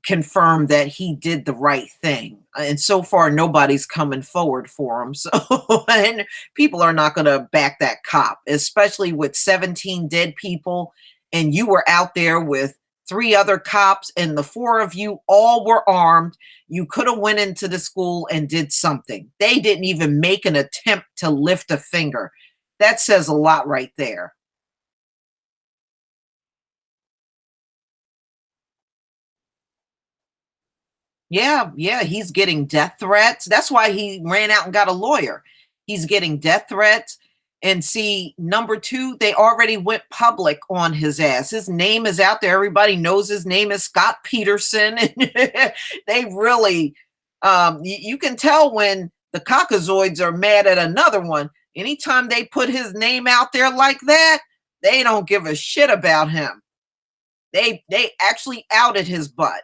confirm that he did the right thing. And so far, nobody's coming forward for him. So, and people are not going to back that cop, especially with 17 dead people. And you were out there with three other cops, and the four of you all were armed. You could have went into the school and did something. They didn't even make an attempt to lift a finger. That says a lot right there. Yeah, yeah, he's getting death threats. That's why he ran out and got a lawyer. He's getting death threats. And see, number two, they already went public on his ass. His name is out there. Everybody knows his name is Scott Peterson. They really, you can tell when the cockazoids are mad at another one. Anytime they put his name out there like that, they don't give a shit about him. They actually outed his butt,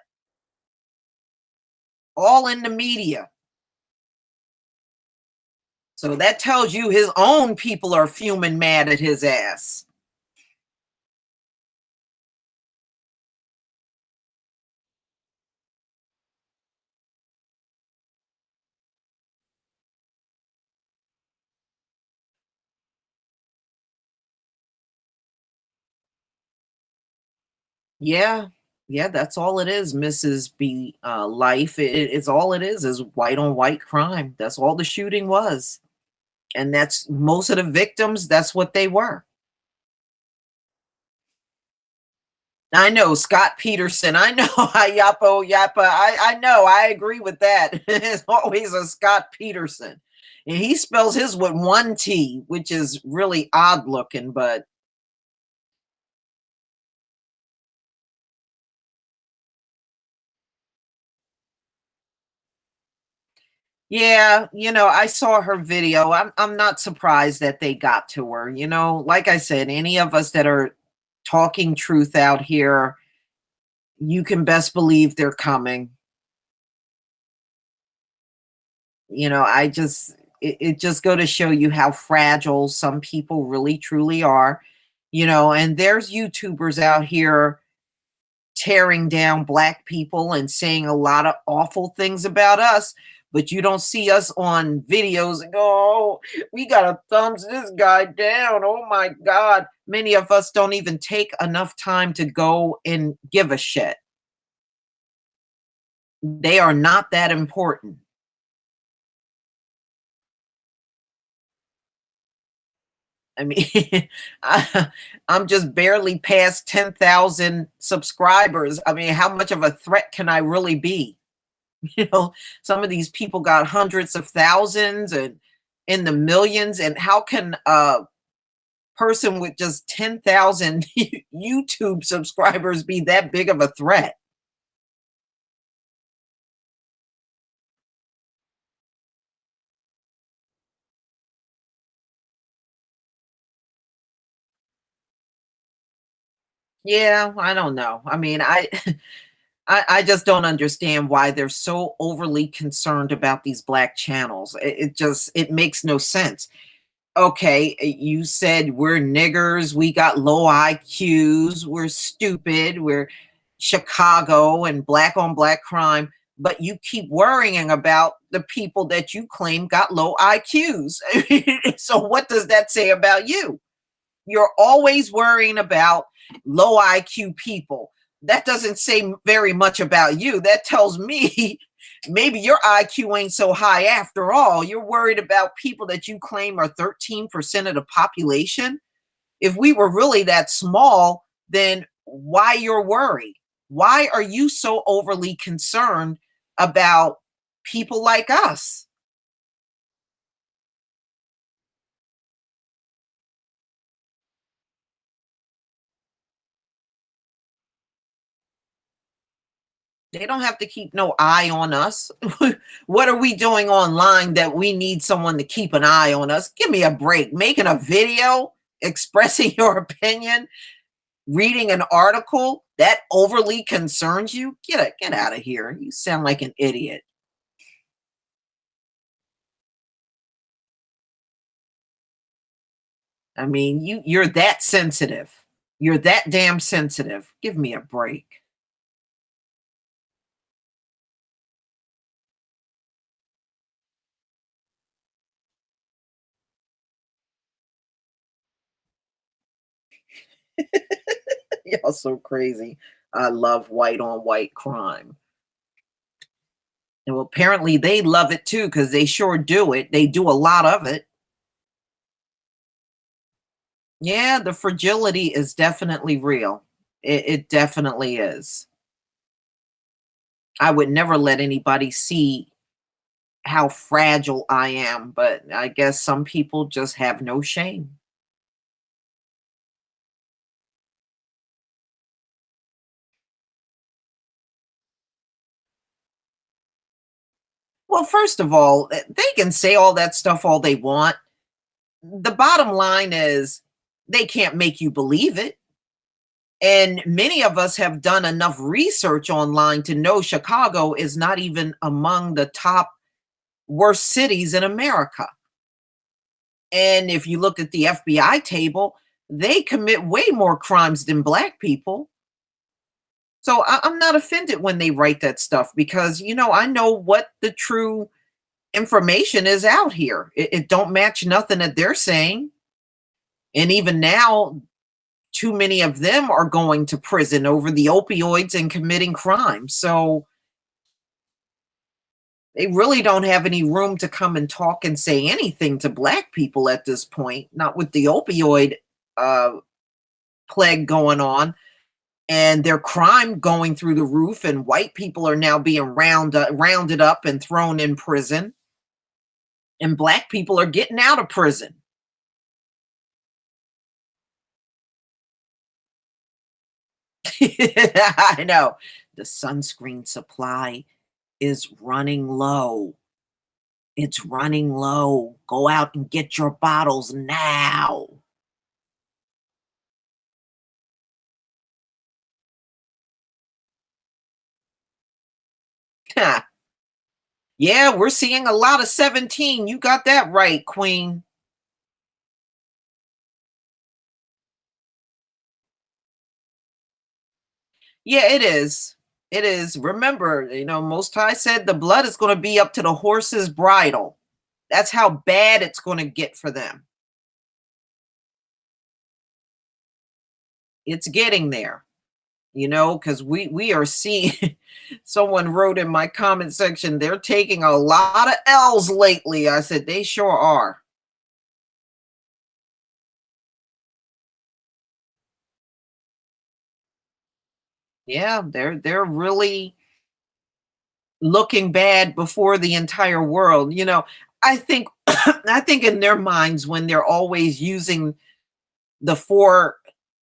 all in the media. So that tells you his own people are fuming mad at his ass. Yeah. Yeah, that's all it is, Mrs. B. Life. It's all it is white on white crime. That's all the shooting was. And that's most of the victims, that's what they were. I know Scott Peterson. I know Yapo Yappa. I know. I agree with that. It's always a Scott Peterson. And he spells his with one T, which is really odd looking, but yeah, I saw her video. I'm not surprised that they got to her. Like I said, any of us that are talking truth out here, you can best believe they're coming. I just it just go to show you how fragile some people really truly are. And there's YouTubers out here tearing down black people and saying a lot of awful things about us, but you don't see us on videos and go, oh, we gotta thumbs this guy down. Oh my God. Many of us don't even take enough time to go and give a shit. They are not that important. I mean, I'm just barely past 10,000 subscribers. I mean, how much of a threat can I really be? You know, some of these people got hundreds of thousands and in the millions. And how can person with just 10,000 YouTube subscribers be that big of a threat? Yeah, I don't know. I mean, I just don't understand why they're so overly concerned about these black channels. It just it makes no sense. Okay, you said we're niggers, we got low IQs, we're stupid, we're Chicago and black on black crime, but you keep worrying about the people that you claim got low IQs. So what does that say about you? You're always worrying about low IQ people. That doesn't say very much about you. That tells me maybe your IQ ain't so high after all. You're worried about people that you claim are 13% of the population. If we were really that small, then why your worry? Why are you so overly concerned about people like us? They don't have to keep no eye on us. What are we doing online that we need someone to keep an eye on us? Give me a break. Making a video, expressing your opinion, reading an article that overly concerns you? Get out of here. You sound like an idiot. I mean, you're that sensitive. You're that damn sensitive. Give me a break. Y'all so crazy. I love white on white crime. And well, apparently they love it too, because they sure do it. They do a lot of it. Yeah, the fragility is definitely real. It definitely is. I would never let anybody see how fragile I am, but I guess some people just have no shame. Well, first of all, they can say all that stuff all they want. The bottom line is they can't make you believe it. And many of us have done enough research online to know Chicago is not even among the top worst cities in America. And if you look at the FBI table, they commit way more crimes than black people. So I'm not offended when they write that stuff because I know what the true information is out here. It don't match nothing that they're saying. And even now, too many of them are going to prison over the opioids and committing crimes. So they really don't have any room to come and talk and say anything to black people at this point, not with the opioid uh, plague going on and their crime going through the roof, and white people are now being rounded up and thrown in prison, and black people are getting out of prison. I know. The sunscreen supply is running low. It's running low. Go out and get your bottles now. Yeah, we're seeing a lot of 17. You got that right, Queen. Yeah, it is. It is. Remember, Most High said the blood is going to be up to the horse's bridle. That's how bad it's going to get for them. It's getting there, because we are seeing. Someone wrote in my comment section, they're taking a lot of L's lately. I said they sure are. Yeah, they're really looking bad before the entire world. I think I think in their minds when they're always using the 4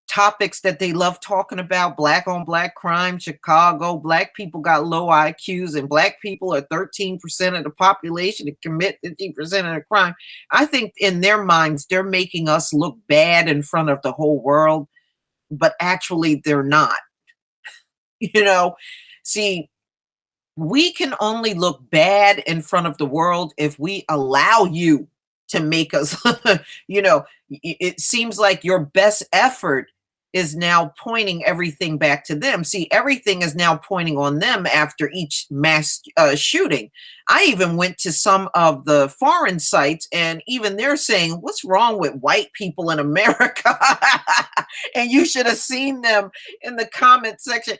topics that they love talking about: black on black crime, Chicago, black people got low IQs, and black people are 13% of the population and commit 50% of the crime. I think in their minds, they're making us look bad in front of the whole world, but actually they're not. You know, see, we can only look bad in front of the world if we allow you to make us, it seems like your best effort is now pointing everything back to them. See, everything is now pointing on them after each mass shooting. I even went to some of the foreign sites, and even they're saying, "What's wrong with white people in America?" And you should have seen them in the comment section.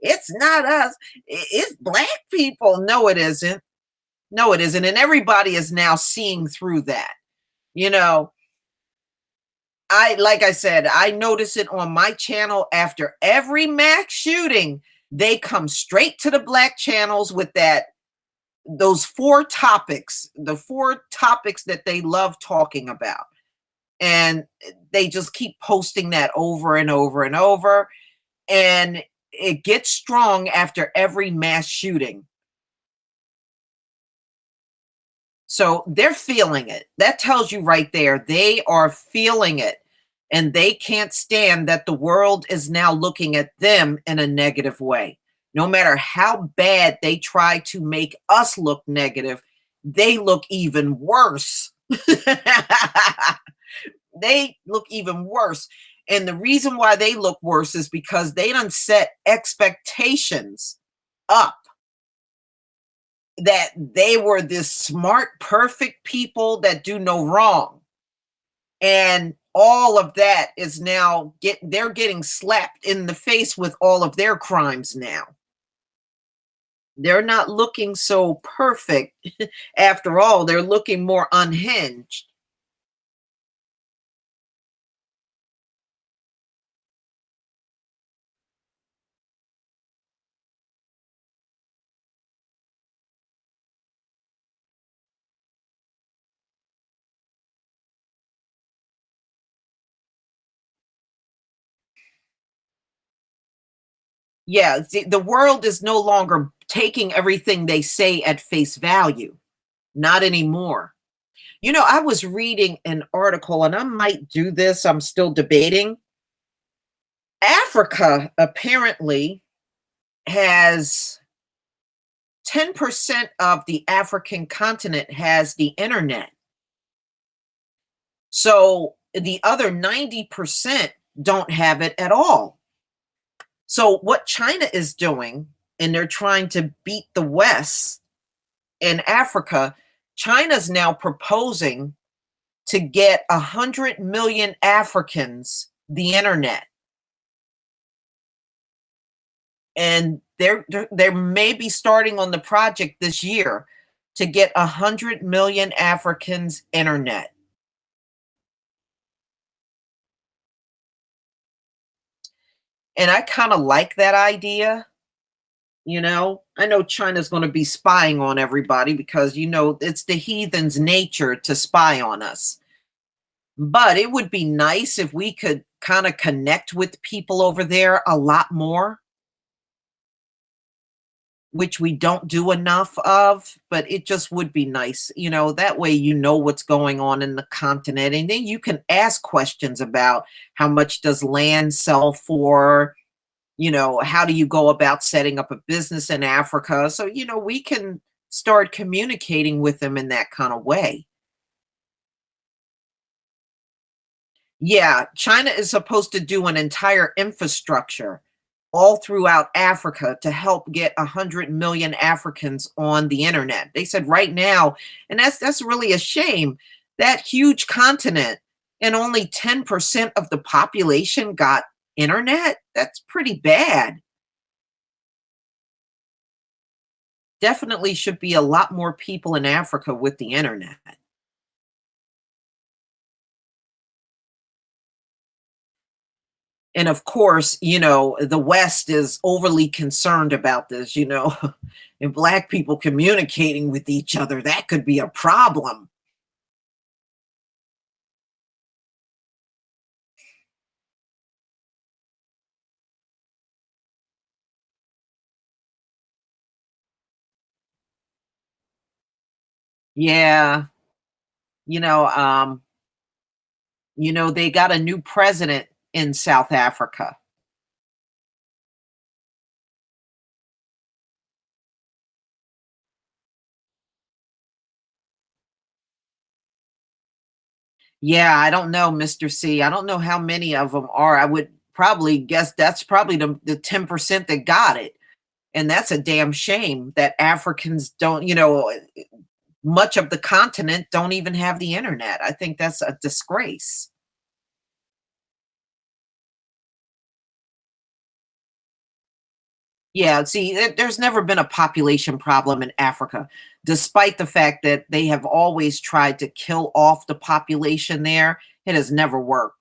It's not us. It's black people. No, it isn't. No, it isn't. And everybody is now seeing through that. You know, like I said, I notice it on my channel after every mass shooting. They come straight to the black channels with those 4 topics, the 4 topics that they love talking about. And they just keep posting that over and over and over. And it gets strong after every mass shooting. So they're feeling it. That tells you right there, they are feeling it. And they can't stand that the world is now looking at them in a negative way. No matter how bad they try to make us look negative, they look even worse. They look even worse. And the reason why they look worse is because they done set expectations up that they were this smart, perfect people that do no wrong. And all of that is now they're getting slapped in the face with all of their crimes now. They're not looking so perfect after all. They're looking more unhinged. Yeah, the world is no longer taking everything they say at face value. Not anymore. I was reading an article, and I might do this, I'm still debating. Africa apparently has 10% of the African continent has the internet. So the other 90% don't have it at all. So what China is doing, and they're trying to beat the West in Africa, China's now proposing to get 100 million Africans the internet. And they're maybe starting on the project this year to get 100 million Africans internet. And I kind of like that idea. I know China's going to be spying on everybody because, it's the heathen's nature to spy on us. But it would be nice if we could kind of connect with people over there a lot more, which we don't do enough of, but it just would be nice. That way what's going on in the continent, and then you can ask questions about how much does land sell for, how do you go about setting up a business in Africa? So, we can start communicating with them in that kind of way. Yeah, China is supposed to do an entire infrastructure all throughout Africa to help get 100 million Africans on the internet. They said right now, and that's really a shame, that huge continent and only 10% of the population got internet. That's pretty bad. Definitely should be a lot more people in Africa with the internet. And of course, the West is overly concerned about this, and black people communicating with each other, that could be a problem. Yeah. You know, um, they got a new president in South Africa. Yeah, I don't know, Mr. C. I don't know how many of them are. I would probably guess that's probably the 10% that got it. And that's a damn shame that Africans don't, much of the continent don't even have the internet. I think that's a disgrace. Yeah, see, there's never been a population problem in Africa, despite the fact that they have always tried to kill off the population there. It has never worked.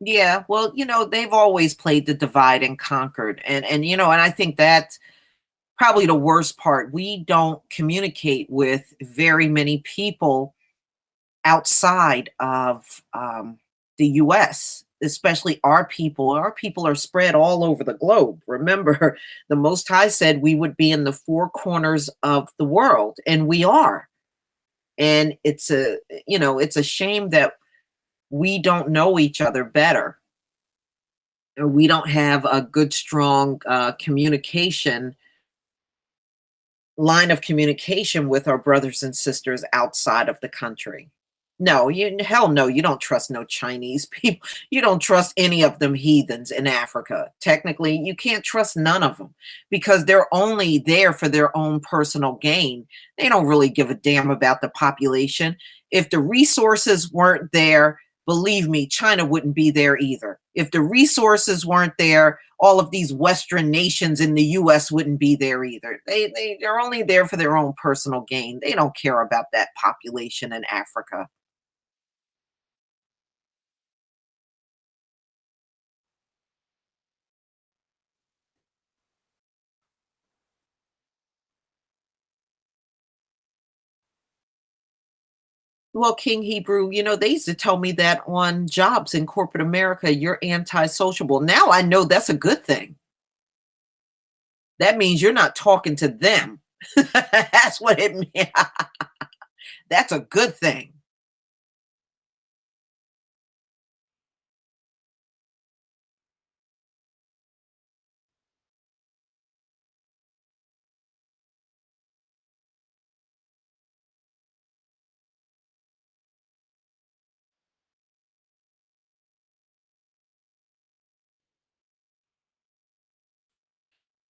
Yeah, well, they've always played the divide and conquered, and I think that's probably the worst part. We don't communicate with very many people outside of the US, especially our people. Our people are spread all over the globe. Remember, the Most High said we would be in the four corners of the world, and we are. And it's a shame that we don't know each other better. Or we don't have a good, strong communication line of communication with our brothers and sisters outside of the country. No, hell no, you don't trust no Chinese people. You don't trust any of them heathens in Africa. Technically, you can't trust none of them because they're only there for their own personal gain. They don't really give a damn about the population. If the resources weren't there, believe me, China wouldn't be there either. If the resources weren't there, all of these Western nations in the US wouldn't be there either. They're only there for their own personal gain. They don't care about that population in Africa. Well, King Hebrew, they used to tell me that on jobs in corporate America, you're anti-sociable. Now I know that's a good thing. That means you're not talking to them. That's what it means. That's a good thing.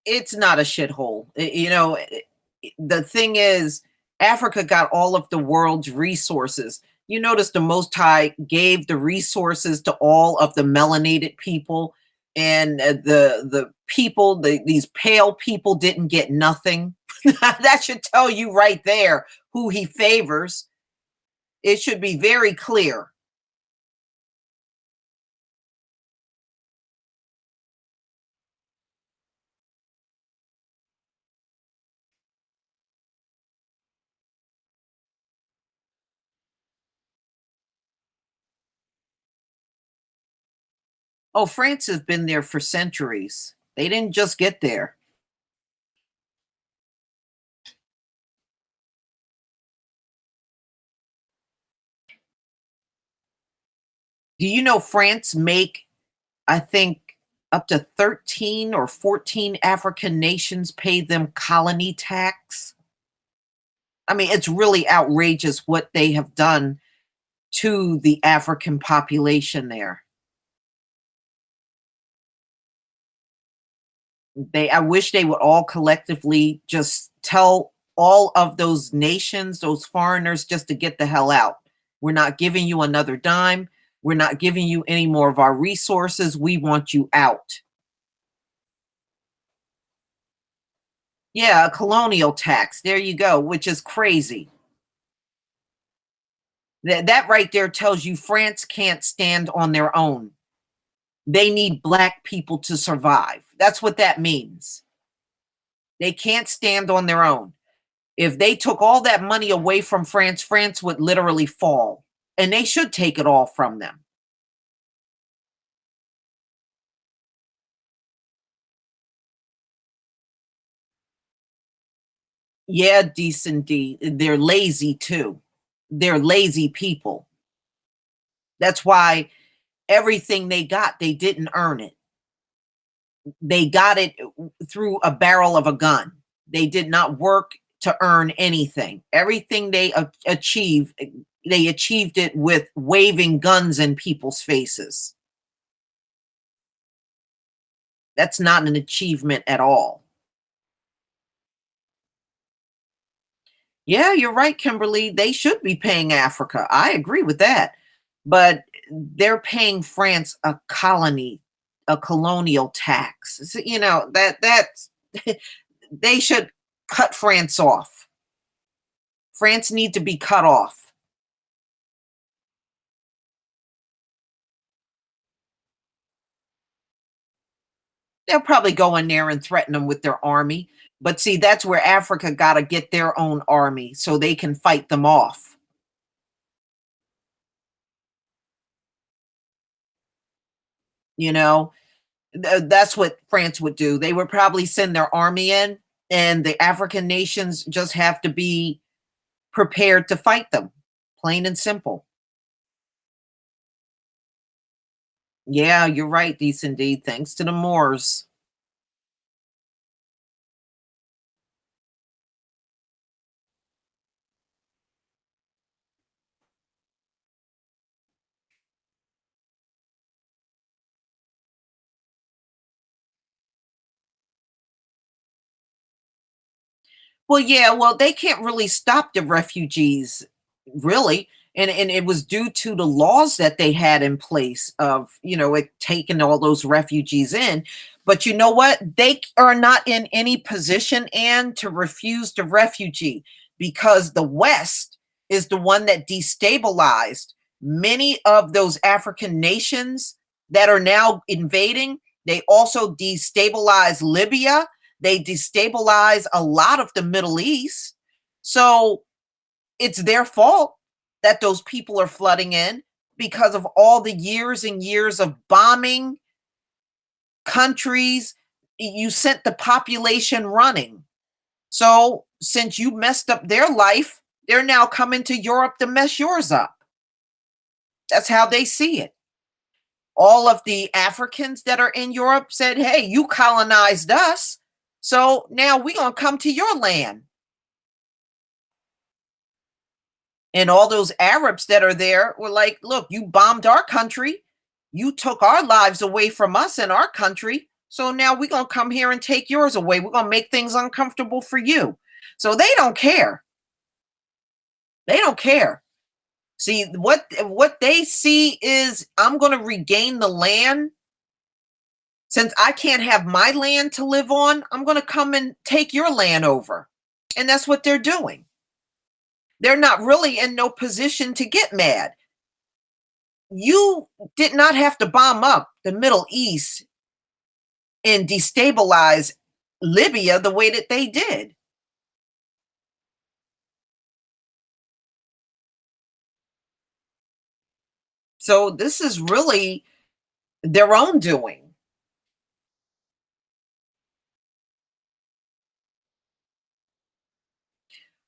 It's not a shithole. The thing is, Africa got all of the world's resources. You notice the Most High gave the resources to all of the melanated people, and the people, these pale people, didn't get nothing. That should tell you right there who he favors. It should be very clear. Oh, France has been there for centuries. They didn't just get there. Do you know France make, I think, up to 13 or 14 African nations pay them colony tax? I mean, it's really outrageous what they have done to the African population there. I wish they would all collectively just tell all of those nations, those foreigners, just to get the hell out. We're not giving you another dime. We're not giving you any more of our resources. We want you out. Yeah, a colonial tax. There you go, which is crazy. That right there tells you France can't stand on their own. They need black people to survive. That's what that means. They can't stand on their own. If they took all that money away from France, France would literally fall. And they should take it all from them. Yeah, decent D. They're lazy too. They're lazy people. That's why everything they got, they didn't earn it. They got it through a barrel of a gun. They did not work to earn anything. Everything they achieved it with waving guns in people's faces. That's not an achievement at all. Yeah, you're right, Kimberly. They should be paying Africa. I agree with that. But they're paying France a colonial tax. You know, that's they should cut France off. France need to be cut off. They'll probably go in there and threaten them with their army. But see, that's where Africa got to get their own army so they can fight them off. You know, that's what France would do. They would probably send their army in, and the African nations just have to be prepared to fight them, plain and simple. Yeah, you're right, These indeed. Thanks to the Moors. Well, yeah, well, they can't really stop the refugees, really. And it was due to the laws that they had in place of, it taking all those refugees in. But you know what? They are not in any position, and to refuse the refugee, because the West is the one that destabilized many of those African nations that are now invading. They also destabilized Libya. They destabilize a lot of the Middle East. So it's their fault that those people are flooding in because of all the years and years of bombing countries. You sent the population running. So since you messed up their life, they're now coming to Europe to mess yours up. That's how they see it. All of the Africans that are in Europe said, hey, you colonized us. So now we're going to come to your land. And all those Arabs that are there were like, look, you bombed our country. You took our lives away from us in our country. So now we're going to come here and take yours away. We're going to make things uncomfortable for you. So they don't care. They don't care. See, what they see is, I'm going to regain the land. Since I can't have my land to live on, I'm going to come and take your land over. And that's what they're doing. They're not really in no position to get mad. You did not have to bomb up the Middle East and destabilize Libya the way that they did. So this is really their own doing.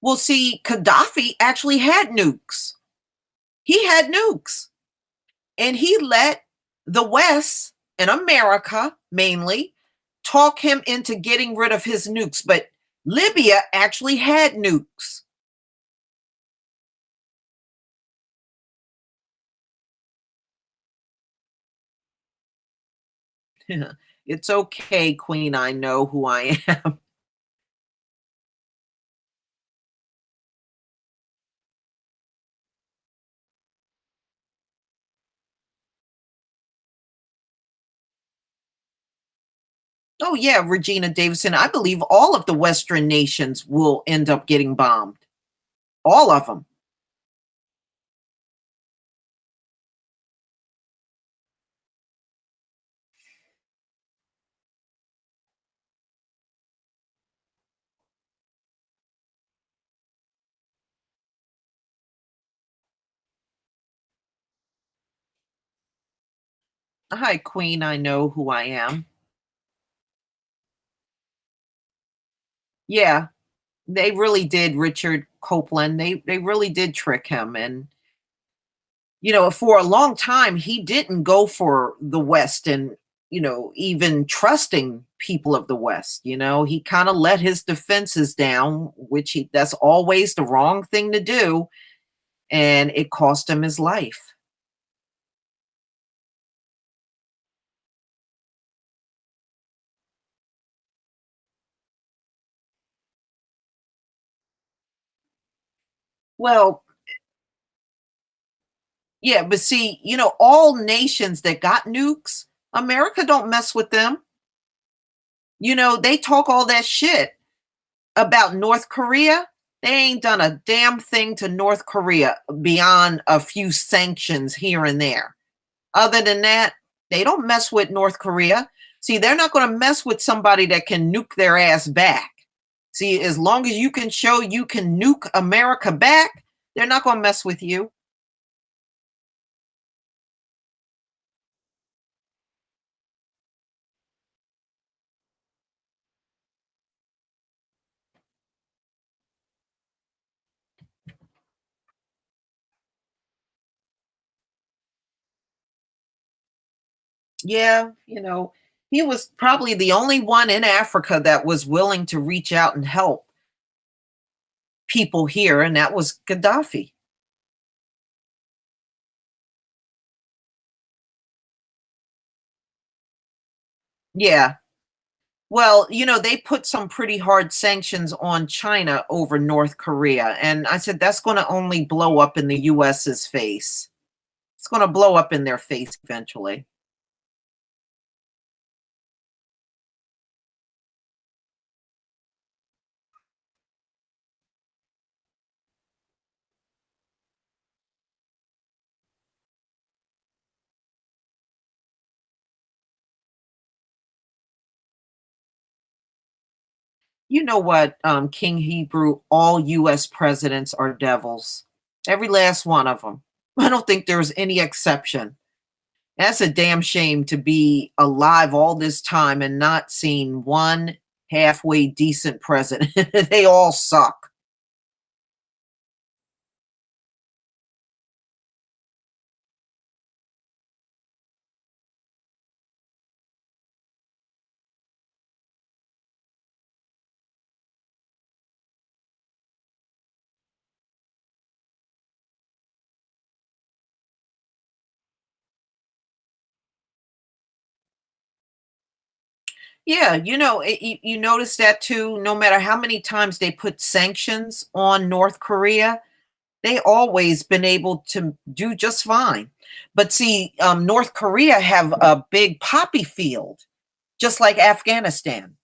Well, see, Gaddafi actually had nukes. He had nukes. And he let the West and America mainly talk him into getting rid of his nukes. But Libya actually had nukes. It's okay, Queen. I know who I am. Oh, yeah, Regina Davidson. I believe all of the Western nations will end up getting bombed. All of them. Hi, Queen. I know who I am. Yeah, they really did, Richard Copeland. They really did trick him, and for a long time he didn't go for the West and even trusting people of the West. He kind of let his defenses down, which that's always the wrong thing to do, and it cost him his life. Well, yeah, but see, all nations that got nukes, America don't mess with them. They talk all that shit about North Korea. They ain't done a damn thing to North Korea beyond a few sanctions here and there. Other than that, they don't mess with North Korea. See, they're not going to mess with somebody that can nuke their ass back. See, as long as you can show you can nuke America back, they're not going to mess with you. Yeah, he was probably the only one in Africa that was willing to reach out and help people here, and that was Gaddafi. Yeah. Well, they put some pretty hard sanctions on China over North Korea. And I said, that's going to only blow up in the US's face. It's going to blow up in their face eventually. You know what, King Hebrew? All US presidents are devils. Every last one of them. I don't think there's any exception. That's a damn shame to be alive all this time and not seen one halfway decent president. They all suck. Yeah, you notice that too. No matter how many times they put sanctions on North Korea, they always been able to do just fine. But see, North Korea have a big poppy field, just like Afghanistan,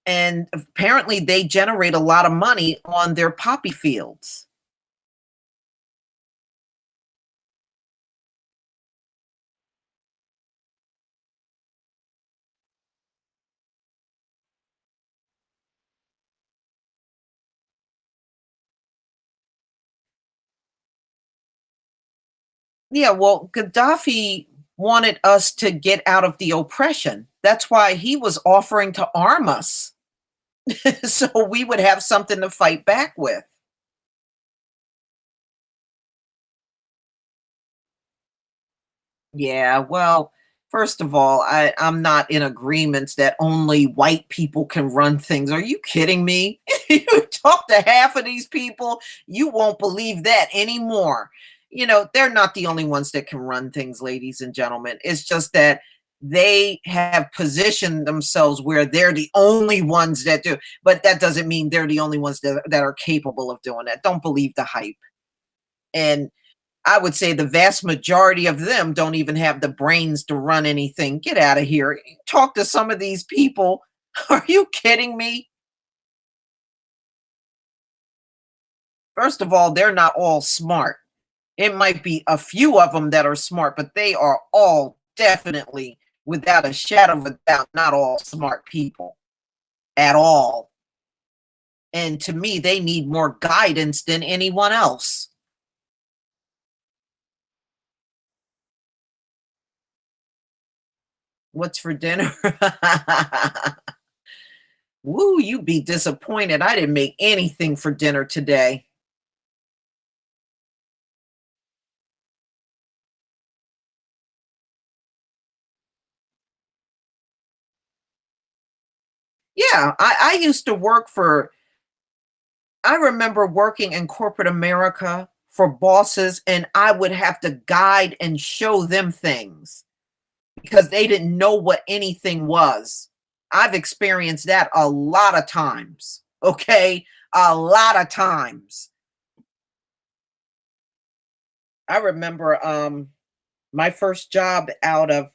and apparently they generate a lot of money on their poppy fields. Yeah, well, Gaddafi wanted us to get out of the oppression. That's why he was offering to arm us so we would have something to fight back with. Yeah, well, first of all, I'm not in agreements that only white people can run things. Are you kidding me? You talk to half of these people, you won't believe that anymore. They're not the only ones that can run things, ladies and gentlemen. It's just that they have positioned themselves where they're the only ones that do. But that doesn't mean they're the only ones that are capable of doing that. Don't believe the hype. And I would say the vast majority of them don't even have the brains to run anything. Get out of here. Talk to some of these people. Are you kidding me? First of all, they're not all smart. It might be a few of them that are smart, but they are all definitely, without a shadow of a doubt, not all smart people at all. And to me, they need more guidance than anyone else. What's for dinner? Woo, you be disappointed. I didn't make anything for dinner today. Yeah, I used to work for I remember working in corporate America for bosses, and I would have to guide and show them things because they didn't know what anything was. I've experienced that a lot of times. Okay. A lot of times. I remember my first job out of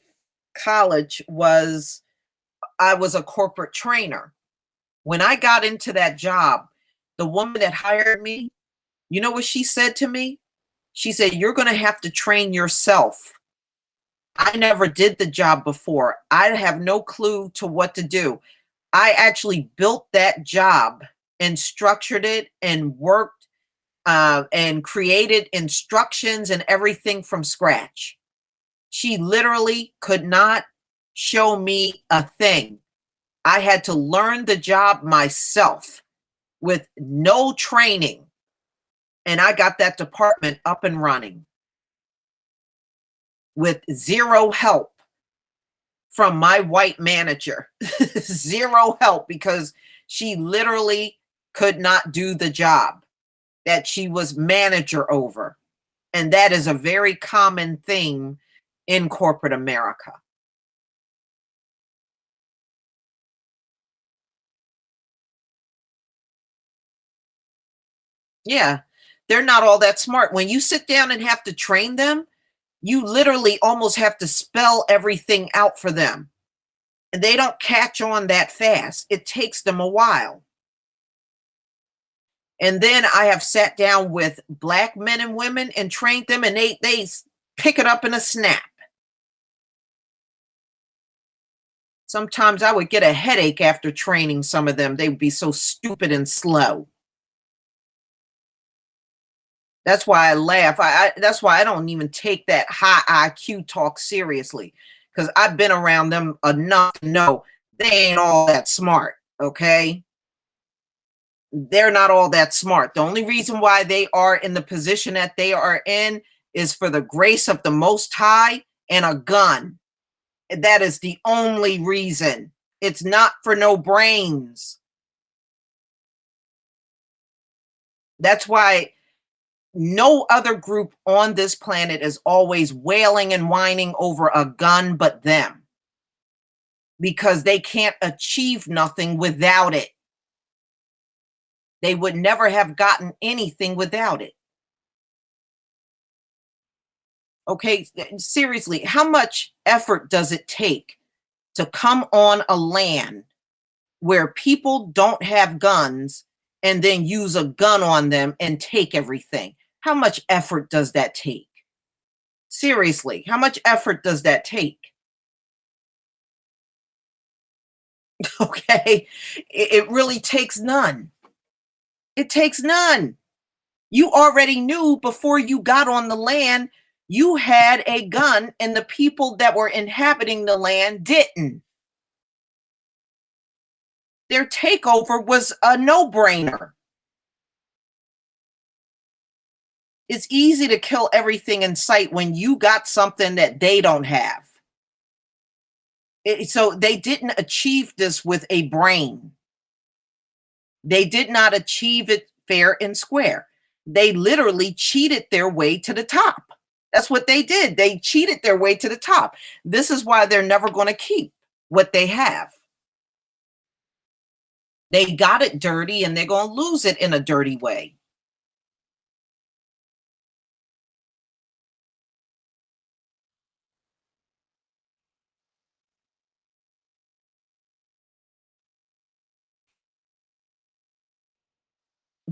college was I was a corporate trainer. When I got into that job, the woman that hired me, you know what she said to me? She said, "You're going to have to train yourself." I never did the job before. I have no clue to what to do. I actually built that job and structured it and worked and created instructions and everything from scratch. She literally could not show me a thing. I had to learn the job myself with no training. And I got that department up and running with zero help from my white manager. Zero help because she literally could not do the job that she was manager over. And that is a very common thing in corporate America. Yeah, they're not all that smart. When you sit down and have to train them, you literally almost have to spell everything out for them. And they don't catch on that fast. It takes them a while. And then I have sat down with black men and women and trained them, and pick it up in a snap. Sometimes I would get a headache after training some of them. They would be so stupid and slow. That's why I laugh. That's why I don't even take that high IQ talk seriously, because I've been around them enough to know they ain't all that smart. Okay, they're not all that smart. The only reason why they are in the position that they are in is for the grace of the Most High and a gun. That is the only reason. It's not for no brains. That's why no other group on this planet is always wailing and whining over a gun but them, because they can't achieve nothing without it. They would never have gotten anything without it. Okay, seriously, how much effort does it take to come on a land where people don't have guns and then use a gun on them and take everything? How much effort does that take? Seriously, how much effort does that take? Okay, it really takes none. It takes none. You already knew before you got on the land you had a gun, and the people that were inhabiting the land didn't. Their takeover was a no brainer. It's easy to kill everything in sight when you got something that they don't have. So they didn't achieve this with a brain. They did not achieve it fair and square. They literally cheated their way to the top. That's what they did. They cheated their way to the top. This is why they're never going to keep what they have. They got it dirty and they're going to lose it in a dirty way.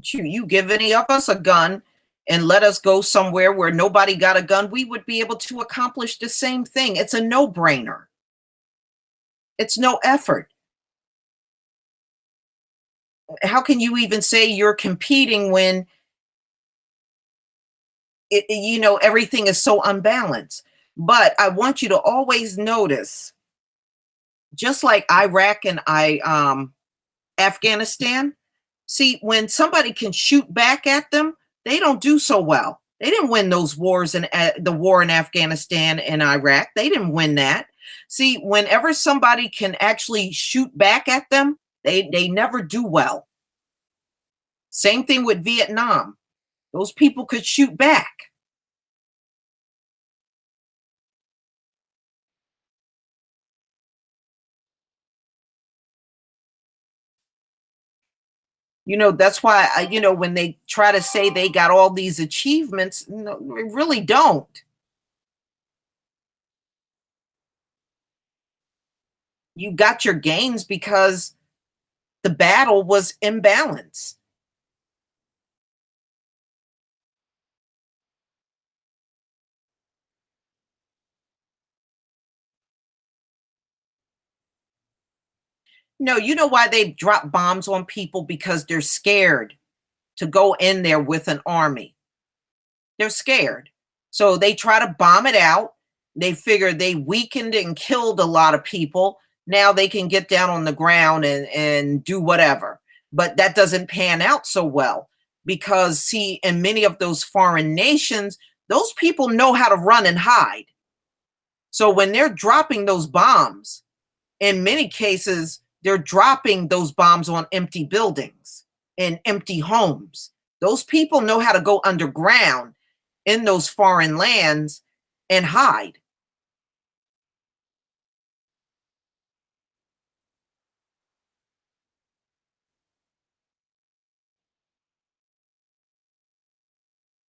You give any of us a gun and let us go somewhere where nobody got a gun, we would be able to accomplish the same thing. It's a no brainer. It's no effort. How can you even say you're competing when everything is so unbalanced? But I want you to always notice just like Iraq and Afghanistan. See, when somebody can shoot back at them, they don't do so well. They didn't win those wars in the war in Afghanistan and Iraq. They didn't win that. See, whenever somebody can actually shoot back at them, they never do well. Same thing with Vietnam. Those people could shoot back. That's why when they try to say they got all these achievements, no, they really don't. You got your gains because the battle was imbalanced. No, you know why they drop bombs on people? Because they're scared to go in there with an army. They're scared. So they try to bomb it out. They figure they weakened and killed a lot of people. Now they can get down on the ground and do whatever. But that doesn't pan out so well because, see, in many of those foreign nations, those people know how to run and hide. So when they're dropping those bombs, in many cases, they're dropping those bombs on empty buildings and empty homes. Those people know how to go underground in those foreign lands and hide.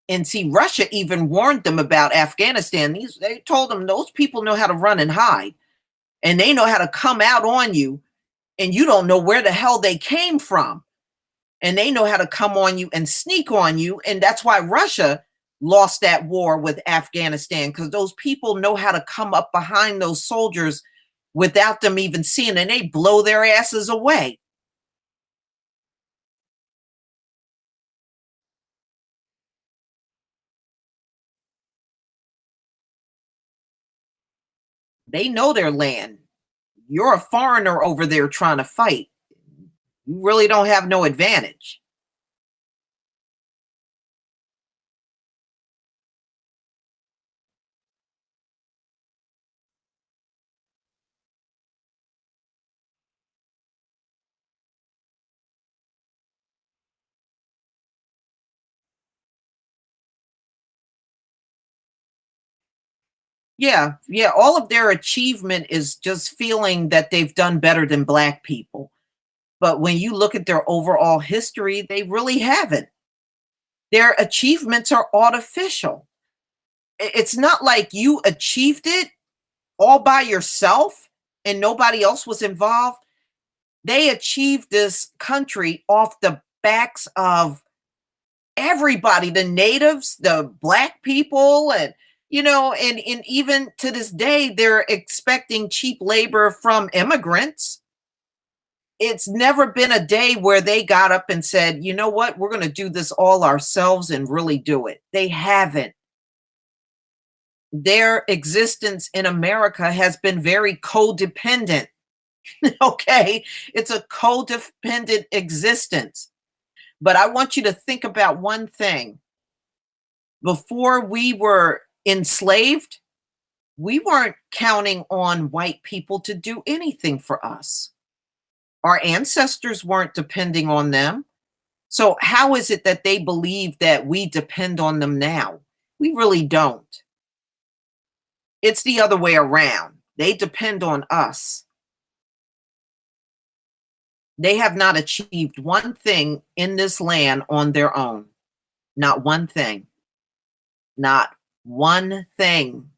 And see, Russia even warned them about Afghanistan. They told them those people know how to run and hide, and they know how to come out on you, and you don't know where the hell they came from. And they know how to come on you and sneak on you. And that's why Russia lost that war with Afghanistan, because those people know how to come up behind those soldiers without them even seeing, and they blow their asses away. They know their land. You're a foreigner over there trying to fight. You really don't have no advantage. Yeah, yeah. All of their achievement is just feeling that they've done better than Black people. But when you look at their overall history, they really haven't. Their achievements are artificial. It's not like you achieved it all by yourself and nobody else was involved. They achieved this country off the backs of everybody, the natives, the Black people, and even to this day, they're expecting cheap labor from immigrants. It's never been a day where they got up and said, you know what, we're going to do this all ourselves and really do it. They haven't. Their existence in America has been very codependent. Okay. It's a codependent existence. But I want you to think about one thing. Before we were enslaved, we weren't counting on white people to do anything for us. Our ancestors weren't depending on them. So, how is it that they believe that we depend on them now? We really don't. It's the other way around. They depend on us. They have not achieved one thing in this land on their own. Not one thing. Not one thing.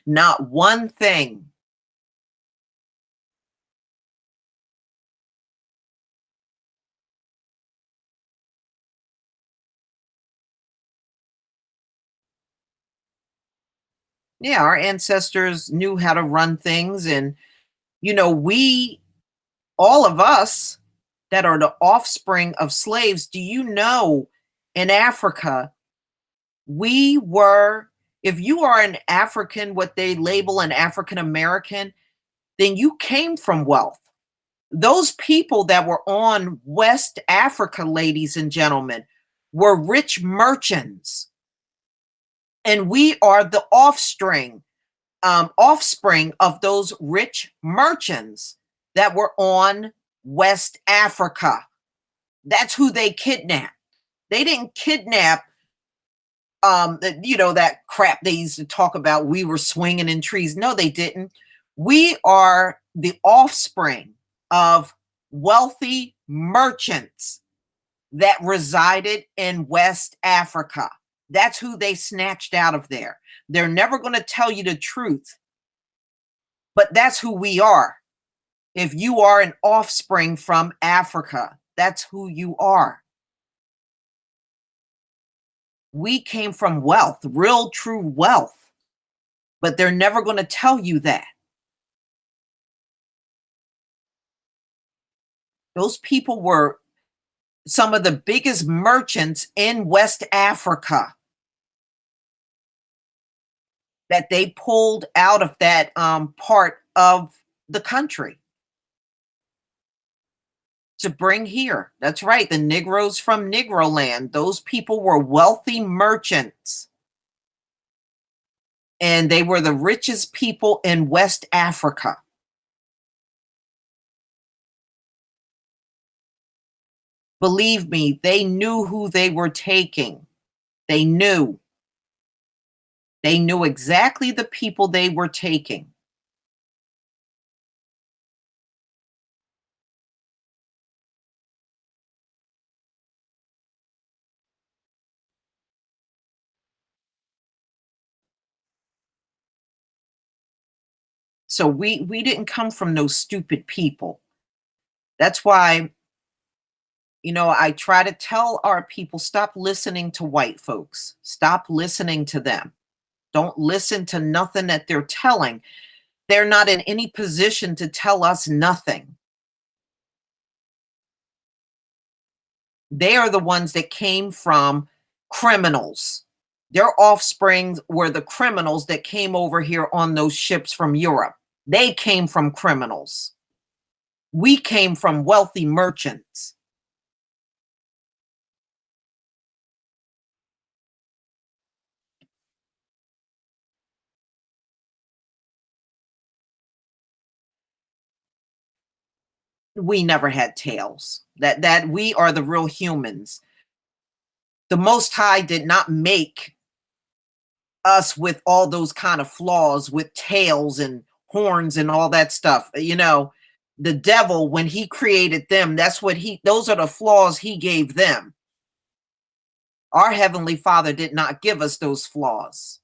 Not one thing. Yeah, our ancestors knew how to run things. And, we, all of us that are the offspring of slaves, do you know in Africa, we were, if you are an African, what they label an African American, then you came from wealth. Those people that were on West Africa, ladies and gentlemen, were rich merchants. And we are the offspring of those rich merchants that were on West Africa. That's who they kidnapped. They didn't kidnap that crap they used to talk about. We were swinging in trees. No, they didn't. We are the offspring of wealthy merchants that resided in West Africa. That's who they snatched out of there. They're never going to tell you the truth, but that's who we are. If you are an offspring from Africa, that's who you are. We came from wealth, real, true wealth, but they're never going to tell you that. Those people were some of the biggest merchants in West Africa that they pulled out of that part of the country to bring here. That's right, the Negroes from Negro land. Those people were wealthy merchants. And they were the richest people in West Africa. Believe me, they knew who they were taking. They knew. They knew exactly the people they were taking. So we didn't come from no stupid people. That's why, I try to tell our people, stop listening to white folks. Stop listening to them. Don't listen to nothing that they're telling. They're not in any position to tell us nothing. They are the ones that came from criminals. Their offsprings were the criminals that came over here on those ships from Europe. They came from criminals. We came from wealthy merchants. We never had tails. That we are the real humans. The Most High did not make us with all those kind of flaws, with tails and horns and all that stuff. The devil, when he created them, those are the flaws he gave them. Our Heavenly Father did not give us those flaws.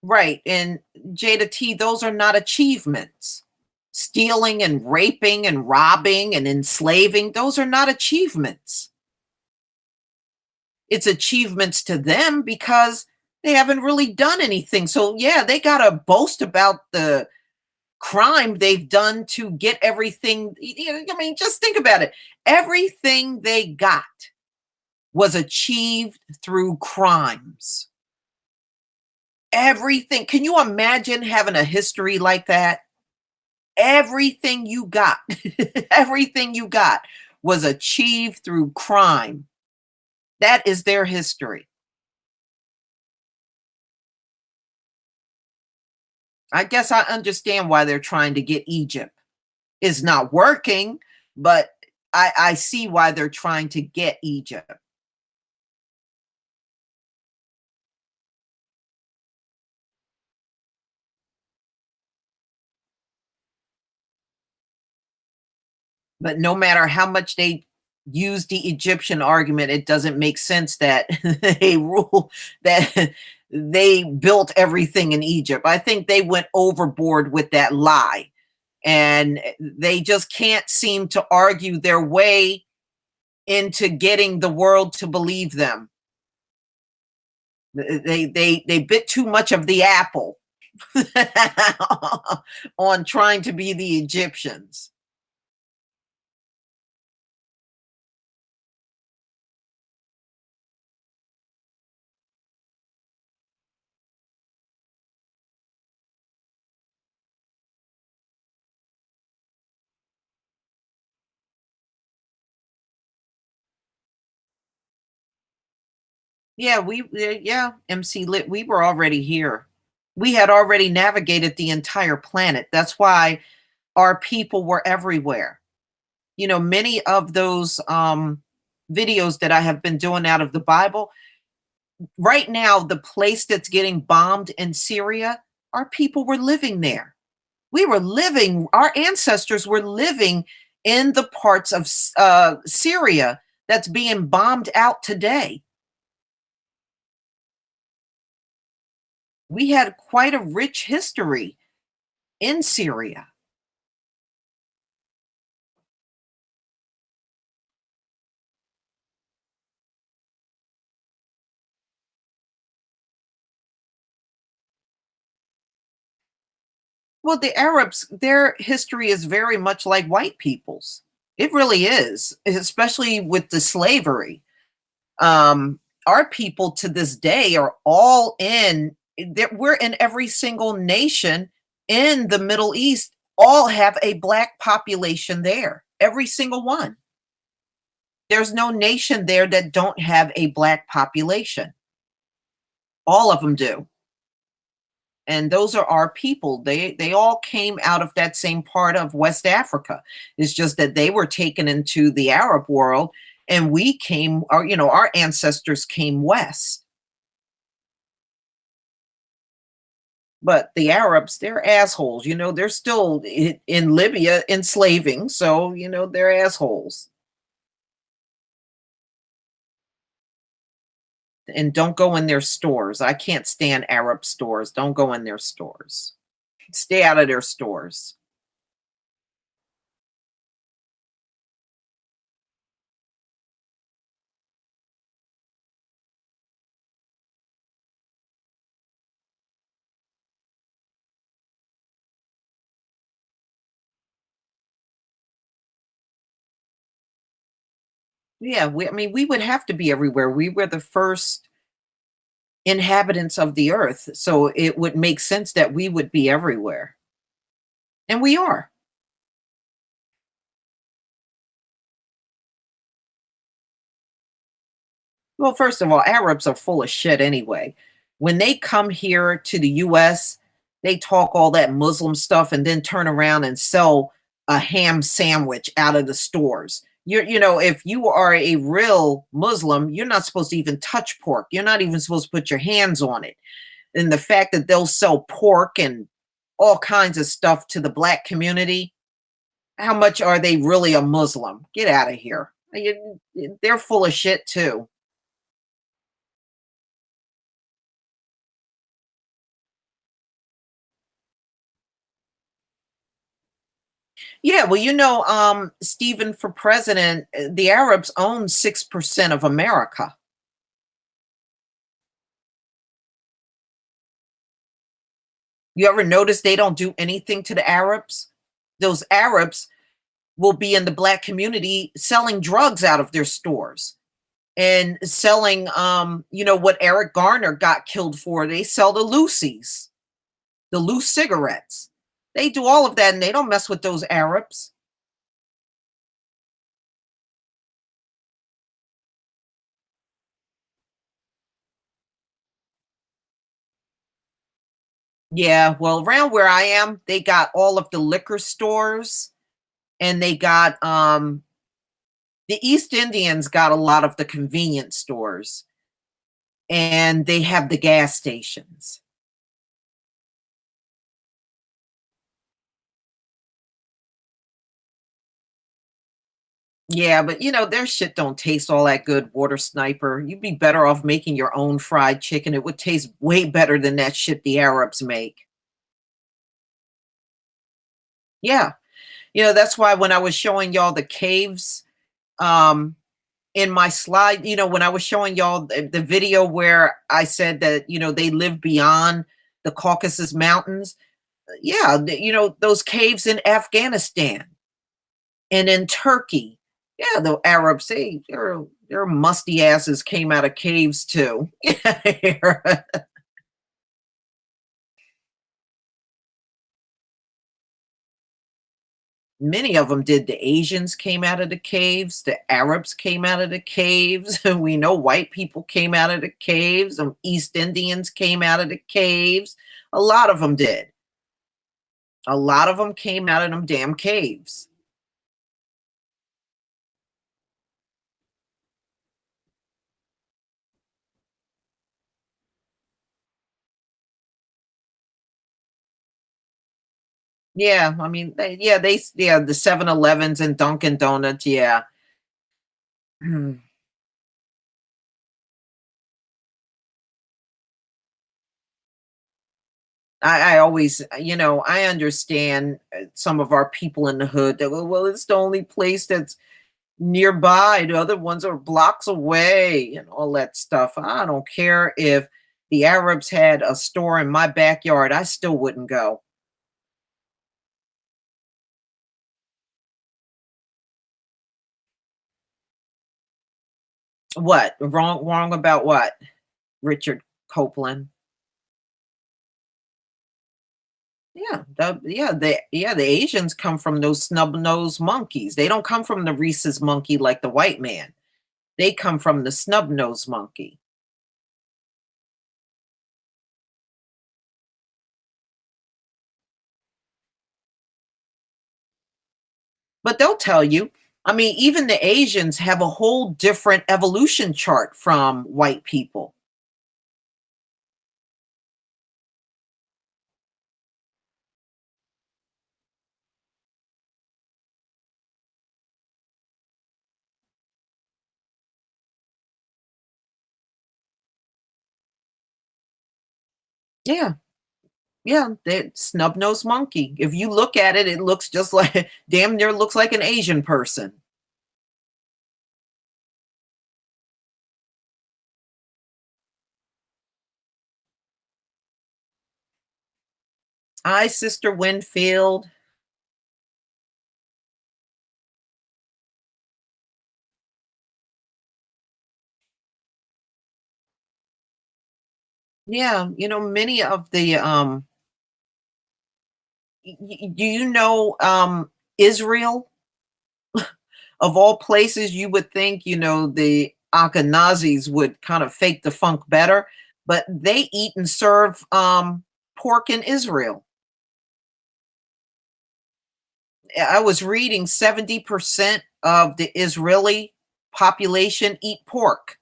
Right. And Jada T, those are not achievements. Stealing and raping and robbing and enslaving, those are not achievements. It's achievements to them because they haven't really done anything. So, yeah, they got to boast about the crime they've done to get everything. I mean, just think about it. Everything they got was achieved through crimes. Everything. Can you imagine having a history like that? Everything you got, everything you got was achieved through crime. That is their history. I guess I understand why they're trying to get Egypt. It's not working, but I see why they're trying to get Egypt. But no matter how much they use the Egyptian argument, it doesn't make sense that they rule that they built everything in Egypt. I think they went overboard with that lie. And they just can't seem to argue their way into getting the world to believe them. They bit too much of the apple. on trying to be the Egyptians. Yeah, yeah, MC Lit, we were already here. We had already navigated the entire planet. That's why our people were everywhere. Many of those videos that I have been doing out of the Bible, right now, the place that's getting bombed in Syria, our people were living there. We were living, our ancestors were living in the parts of Syria that's being bombed out today. We had quite a rich history in Syria. Well, the Arabs, their history is very much like white people's. It really is, especially with the slavery. Our people to this day are all in, we're in every single nation in the Middle East, all have a black population there. Every single one. There's no nation there that don't have a black population. All of them do. And those are our people. They all came out of that same part of West Africa. It's just that they were taken into the Arab world, and we came, our ancestors came west. But the Arabs, they're assholes. They're still in Libya enslaving, so they're assholes. And don't go in their stores. I can't stand Arab stores. Don't go in their stores. Stay out of their stores. Yeah, I mean, we would have to be everywhere. We were the first inhabitants of the earth, so it would make sense that we would be everywhere. And we are. Well, first of all, Arabs are full of shit anyway. When they come here to the US, they talk all that Muslim stuff and then turn around and sell a ham sandwich out of the stores. If you are a real Muslim, you're not supposed to even touch pork. You're not even supposed to put your hands on it. And the fact that they'll sell pork and all kinds of stuff to the black community, how much are they really a Muslim? Get out of here. They're full of shit too. Yeah, well, Stephen, for president, the Arabs own 6% of America. You ever notice they don't do anything to the Arabs? Those Arabs will be in the black community selling drugs out of their stores and selling, what Eric Garner got killed for. They sell the Lucy's, the loose cigarettes. They do all of that and they don't mess with those Arabs. Yeah, well, around where I am, they got all of the liquor stores, and they got the East Indians got a lot of the convenience stores, and they have the gas stations. Yeah, but their shit don't taste all that good, water sniper. You'd be better off making your own fried chicken. It would taste way better than that shit the Arabs make. Yeah. That's why when I was showing y'all the caves, um, in my slide, when I was showing y'all the video where I said that, they live beyond the Caucasus Mountains. Yeah, those caves in Afghanistan and in Turkey. Yeah, the Arabs, their musty asses came out of caves too. Yeah. Many of them did. The Asians came out of the caves, the Arabs came out of the caves. We know white people came out of the caves, East Indians came out of the caves. A lot of them did. A lot of them came out of them damn caves. Yeah, I mean, the 7-Elevens and Dunkin' Donuts, yeah. Mm. I always, I understand some of our people in the hood that, well, it's the only place that's nearby. The other ones are blocks away and all that stuff. I don't care if the Arabs had a store in my backyard, I still wouldn't go. What? Wrong about what? Richard Copeland. The Asians come from those snub-nosed monkeys. They don't come from the rhesus monkey like the white man. They come from the snub-nosed monkey. But they'll tell you. I mean, even the Asians have a whole different evolution chart from white people. Yeah, yeah, the snub-nosed monkey. If you look at it, it looks just like damn near looks like an Asian person. Hi, Sister Winfield. Yeah, many of the do you know Israel? Of all places, you would think, the Ashkenazis would kind of fake the funk better, but they eat and serve pork in Israel. I was reading 70% of the Israeli population eat pork.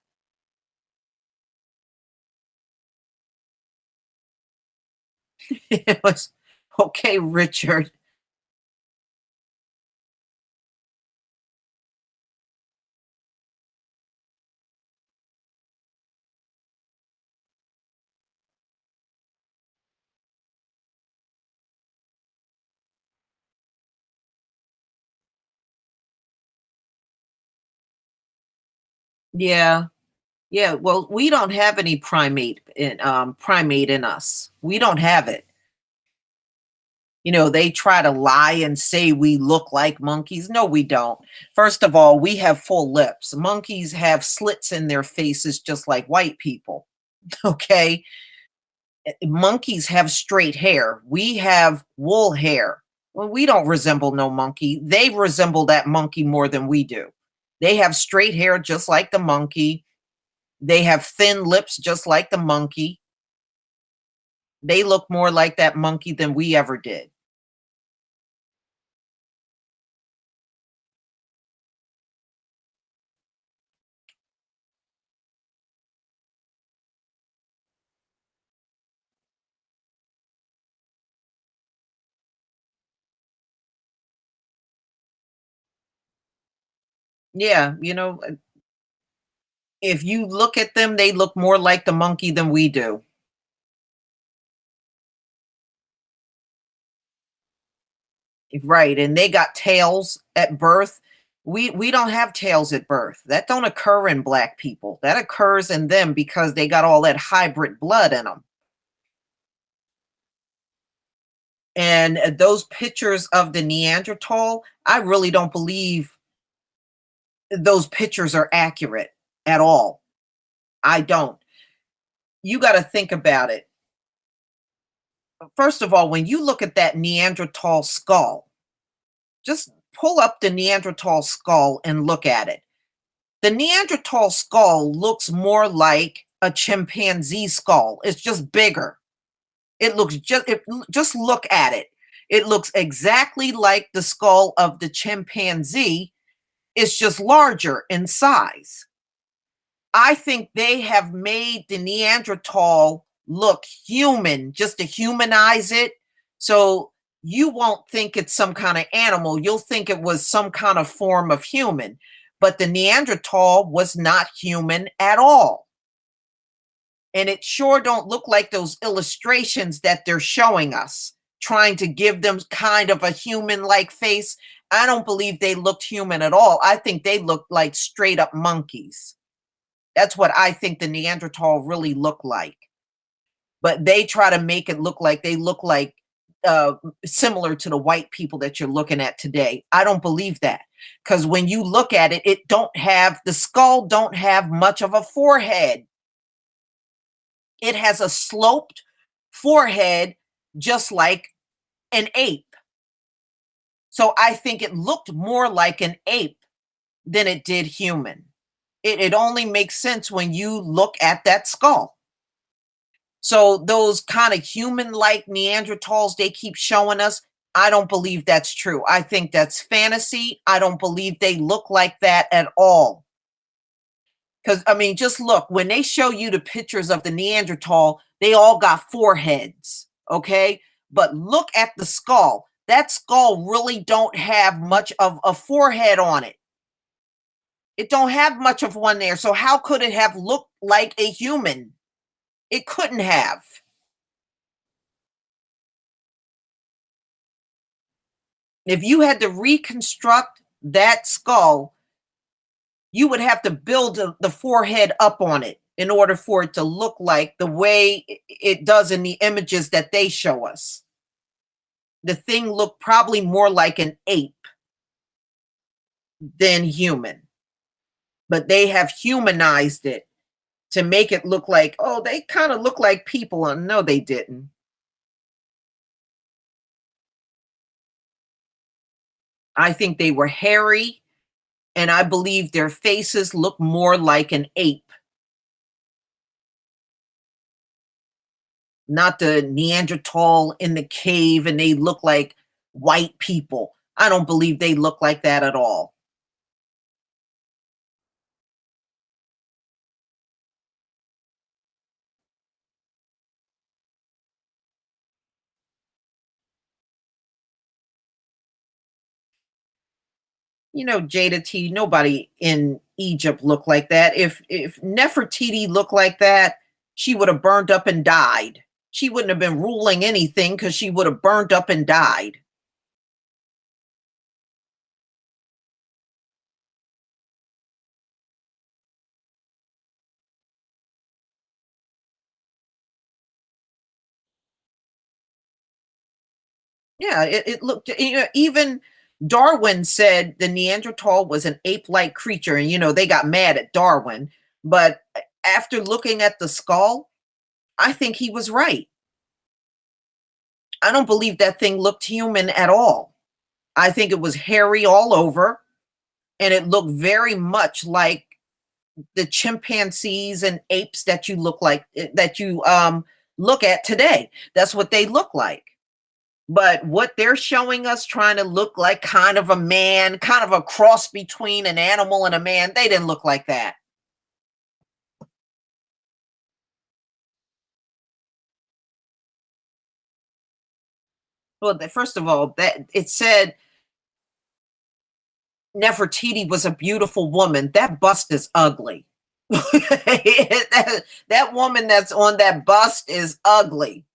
It was okay, Richard. Yeah. Yeah, well, we don't have any primate in us. We don't have it. They try to lie and say we look like monkeys. No, we don't. First of all, we have full lips. Monkeys have slits in their faces just like white people. Okay? Monkeys have straight hair. We have wool hair. Well, we don't resemble no monkey. They resemble that monkey more than we do. They have straight hair just like the monkey. They have thin lips just like the monkey. They look more like that monkey than we ever did. Yeah, if you look at them, they look more like the monkey than we do. Right, and they got tails at birth. We don't have tails at birth. That don't occur in black people. That occurs in them because they got all that hybrid blood in them. And those pictures of the Neanderthal, I really don't believe those pictures are accurate at all. I don't. You got to think about it. First of all, when you look at that Neanderthal skull, just pull up the Neanderthal skull and look at it. The Neanderthal skull looks more like a chimpanzee skull. It's just bigger. Just look at it. It looks exactly like the skull of the chimpanzee. It's just larger in size. I think they have made the Neanderthal look human just to humanize it. So you won't think it's some kind of animal. You'll think it was some kind of form of human. But the Neanderthal was not human at all. And it sure don't look like those illustrations that they're showing us, trying to give them kind of a human-like face. I don't believe they looked human at all. I think they looked like straight up monkeys. That's what I think the Neanderthal really looked like. But they try to make it look like they look like uh, similar to the white people that you're looking at today. I don't believe that, because when you look at it, it don't have the skull don't have much of a forehead. It has a sloped forehead, just like an ape. So I think it looked more like an ape than it did human. It only makes sense when you look at that skull. So those kind of human-like Neanderthals they keep showing us, I don't believe that's true. I think that's fantasy. I don't believe they look like that at all. Because, I mean, just look, when they show you the pictures of the Neanderthal, they all got foreheads, okay? But look at the skull. That skull really don't have much of a forehead on it. It don't have much of one there. So how could it have looked like a human? It couldn't have. If you had to reconstruct that skull, you would have to build the forehead up on it in order for it to look like the way it does in the images that they show us. The thing looked probably more like an ape than human, but they have humanized it to make it look like, oh, they kind of look like people. And no, they didn't. I think they were hairy, and I believe their faces look more like an ape, not the Neanderthal in the cave, and they look like white people. I don't believe they look like that at all. You know, Jada T, nobody in Egypt looked like that. If Nefertiti looked like that, she would have burned up and died. She wouldn't have been ruling anything because she would have burned up and died. Yeah, it looked, you know, even Darwin said the Neanderthal was an ape-like creature, and you know, they got mad at Darwin. But after looking at the skull, I think he was right. I don't believe that thing looked human at all. I think it was hairy all over, and it looked very much like the chimpanzees and apes that you look like that you look at today. That's what they look like. But what they're showing us trying to look like kind of a man, kind of a cross between an animal and a man, they didn't look like that. Well, first of all, that it said Nefertiti was a beautiful woman. That bust is ugly. that woman that's on that bust is ugly.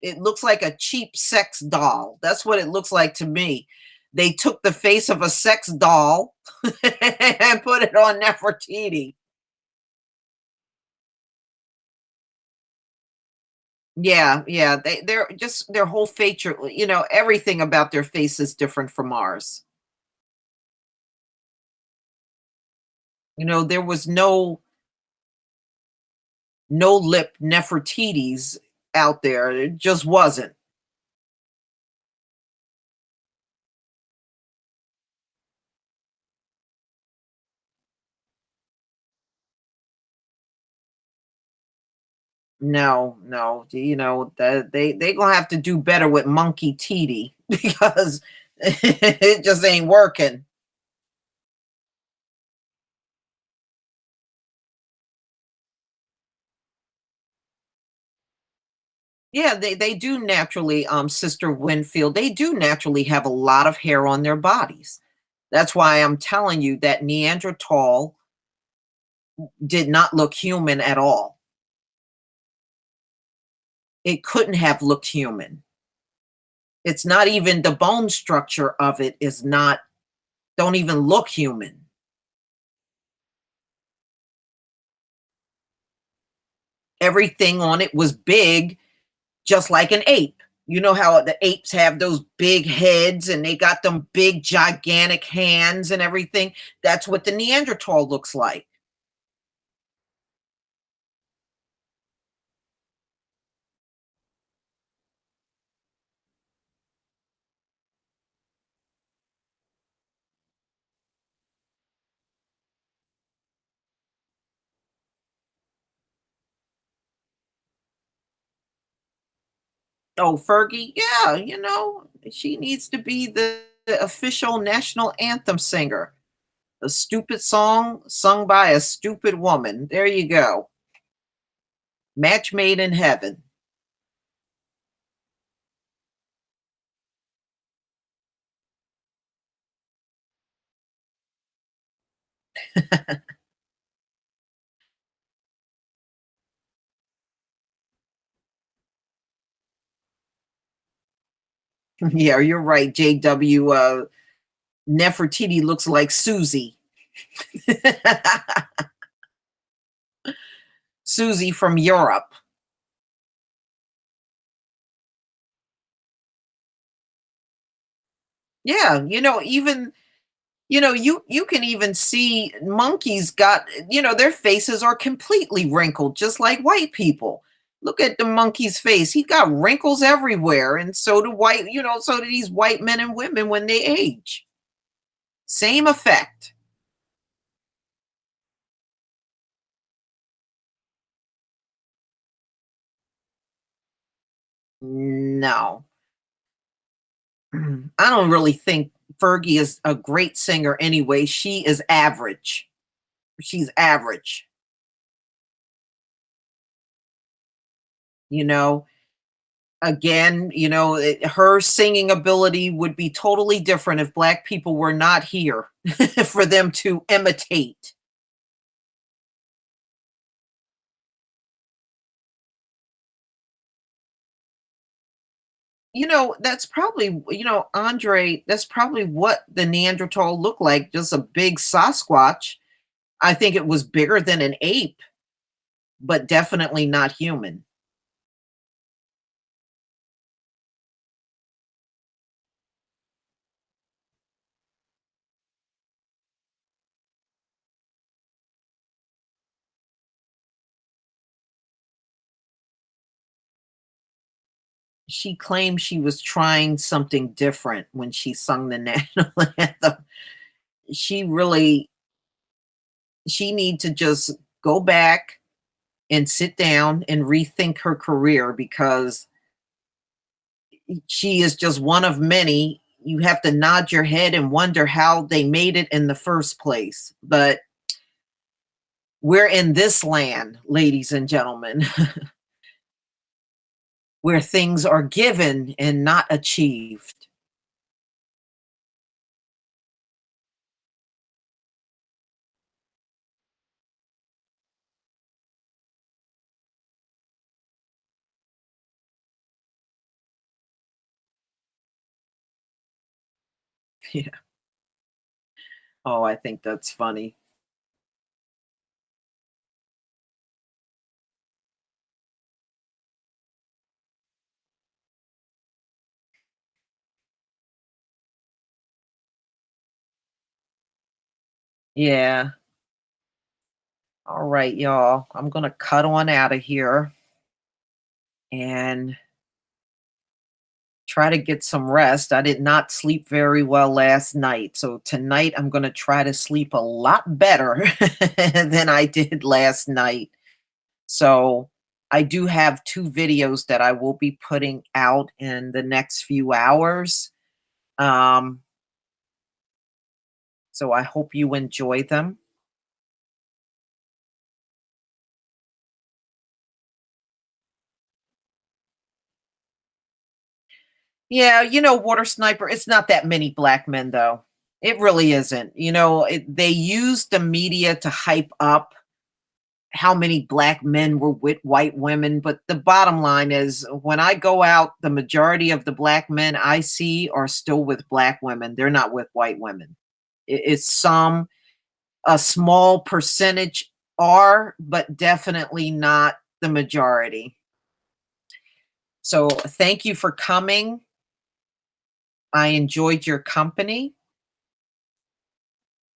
It looks like a cheap sex doll. That's what it looks like to me. They took the face of a sex doll and put it on Nefertiti. Yeah, yeah, they're just their whole feature, everything about their face is different from ours. There was no lip Nefertiti's out there. It just wasn't. No, no, they gonna have to do better with Monkey Titi because it just ain't working. Yeah, they do naturally, Sister Winfield, they do naturally have a lot of hair on their bodies. That's why I'm telling you that Neanderthal did not look human at all. It couldn't have looked human. It's not even the bone structure of it is not don't even look human. Everything on it was big, just like an ape. You know how the apes have those big heads and they got them big, gigantic hands and everything? That's what the Neanderthal looks like. Oh, Fergie? Yeah, she needs to be the official national anthem singer. A stupid song sung by a stupid woman. There you go. Match made in heaven. Yeah, you're right, JW. Nefertiti looks like Susie. Susie from Europe. Yeah, even you can even see monkeys got, their faces are completely wrinkled, just like white people. Look at the monkey's face. He got wrinkles everywhere. And so do these white men and women when they age. Same effect. No. I don't really think Fergie is a great singer anyway. She is average. She's average. You know, Again, her singing ability would be totally different if black people were not here for them to imitate. Andre, that's probably what the Neanderthal looked like, just a big Sasquatch. I think it was bigger than an ape, but definitely not human. She claimed she was trying something different when she sung the national anthem. She really she need to just go back and sit down and rethink her career because she is just one of many. You have to nod your head and wonder how they made it in the first place. But we're in this land, ladies and gentlemen, where things are given and not achieved. Yeah. Oh, I think that's funny. Yeah. All right, y'all. I'm gonna cut on out of here and try to get some rest. I did not sleep very well last night. So tonight I'm going to try to sleep a lot better than I did last night. So I do have two videos that I will be putting out in the next few hours. Um, so I hope you enjoy them. Yeah, Water Sniper, it's not that many black men, though. It really isn't. They use the media to hype up how many black men were with white women, but the bottom line is when I go out, the majority of the black men I see are still with black women. They're not with white women. It's a small percentage are, but definitely not the majority. So thank you for coming. I enjoyed your company.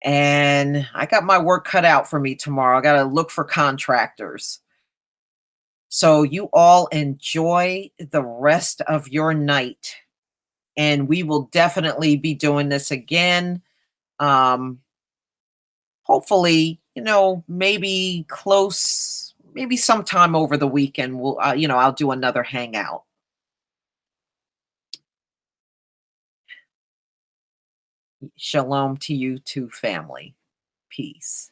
And I got my work cut out for me tomorrow. I got to look for contractors. So you all enjoy the rest of your night. And we will definitely be doing this again. Um, Hopefully, maybe maybe sometime over the weekend, I'll do another hangout. Shalom to you too, family. Peace.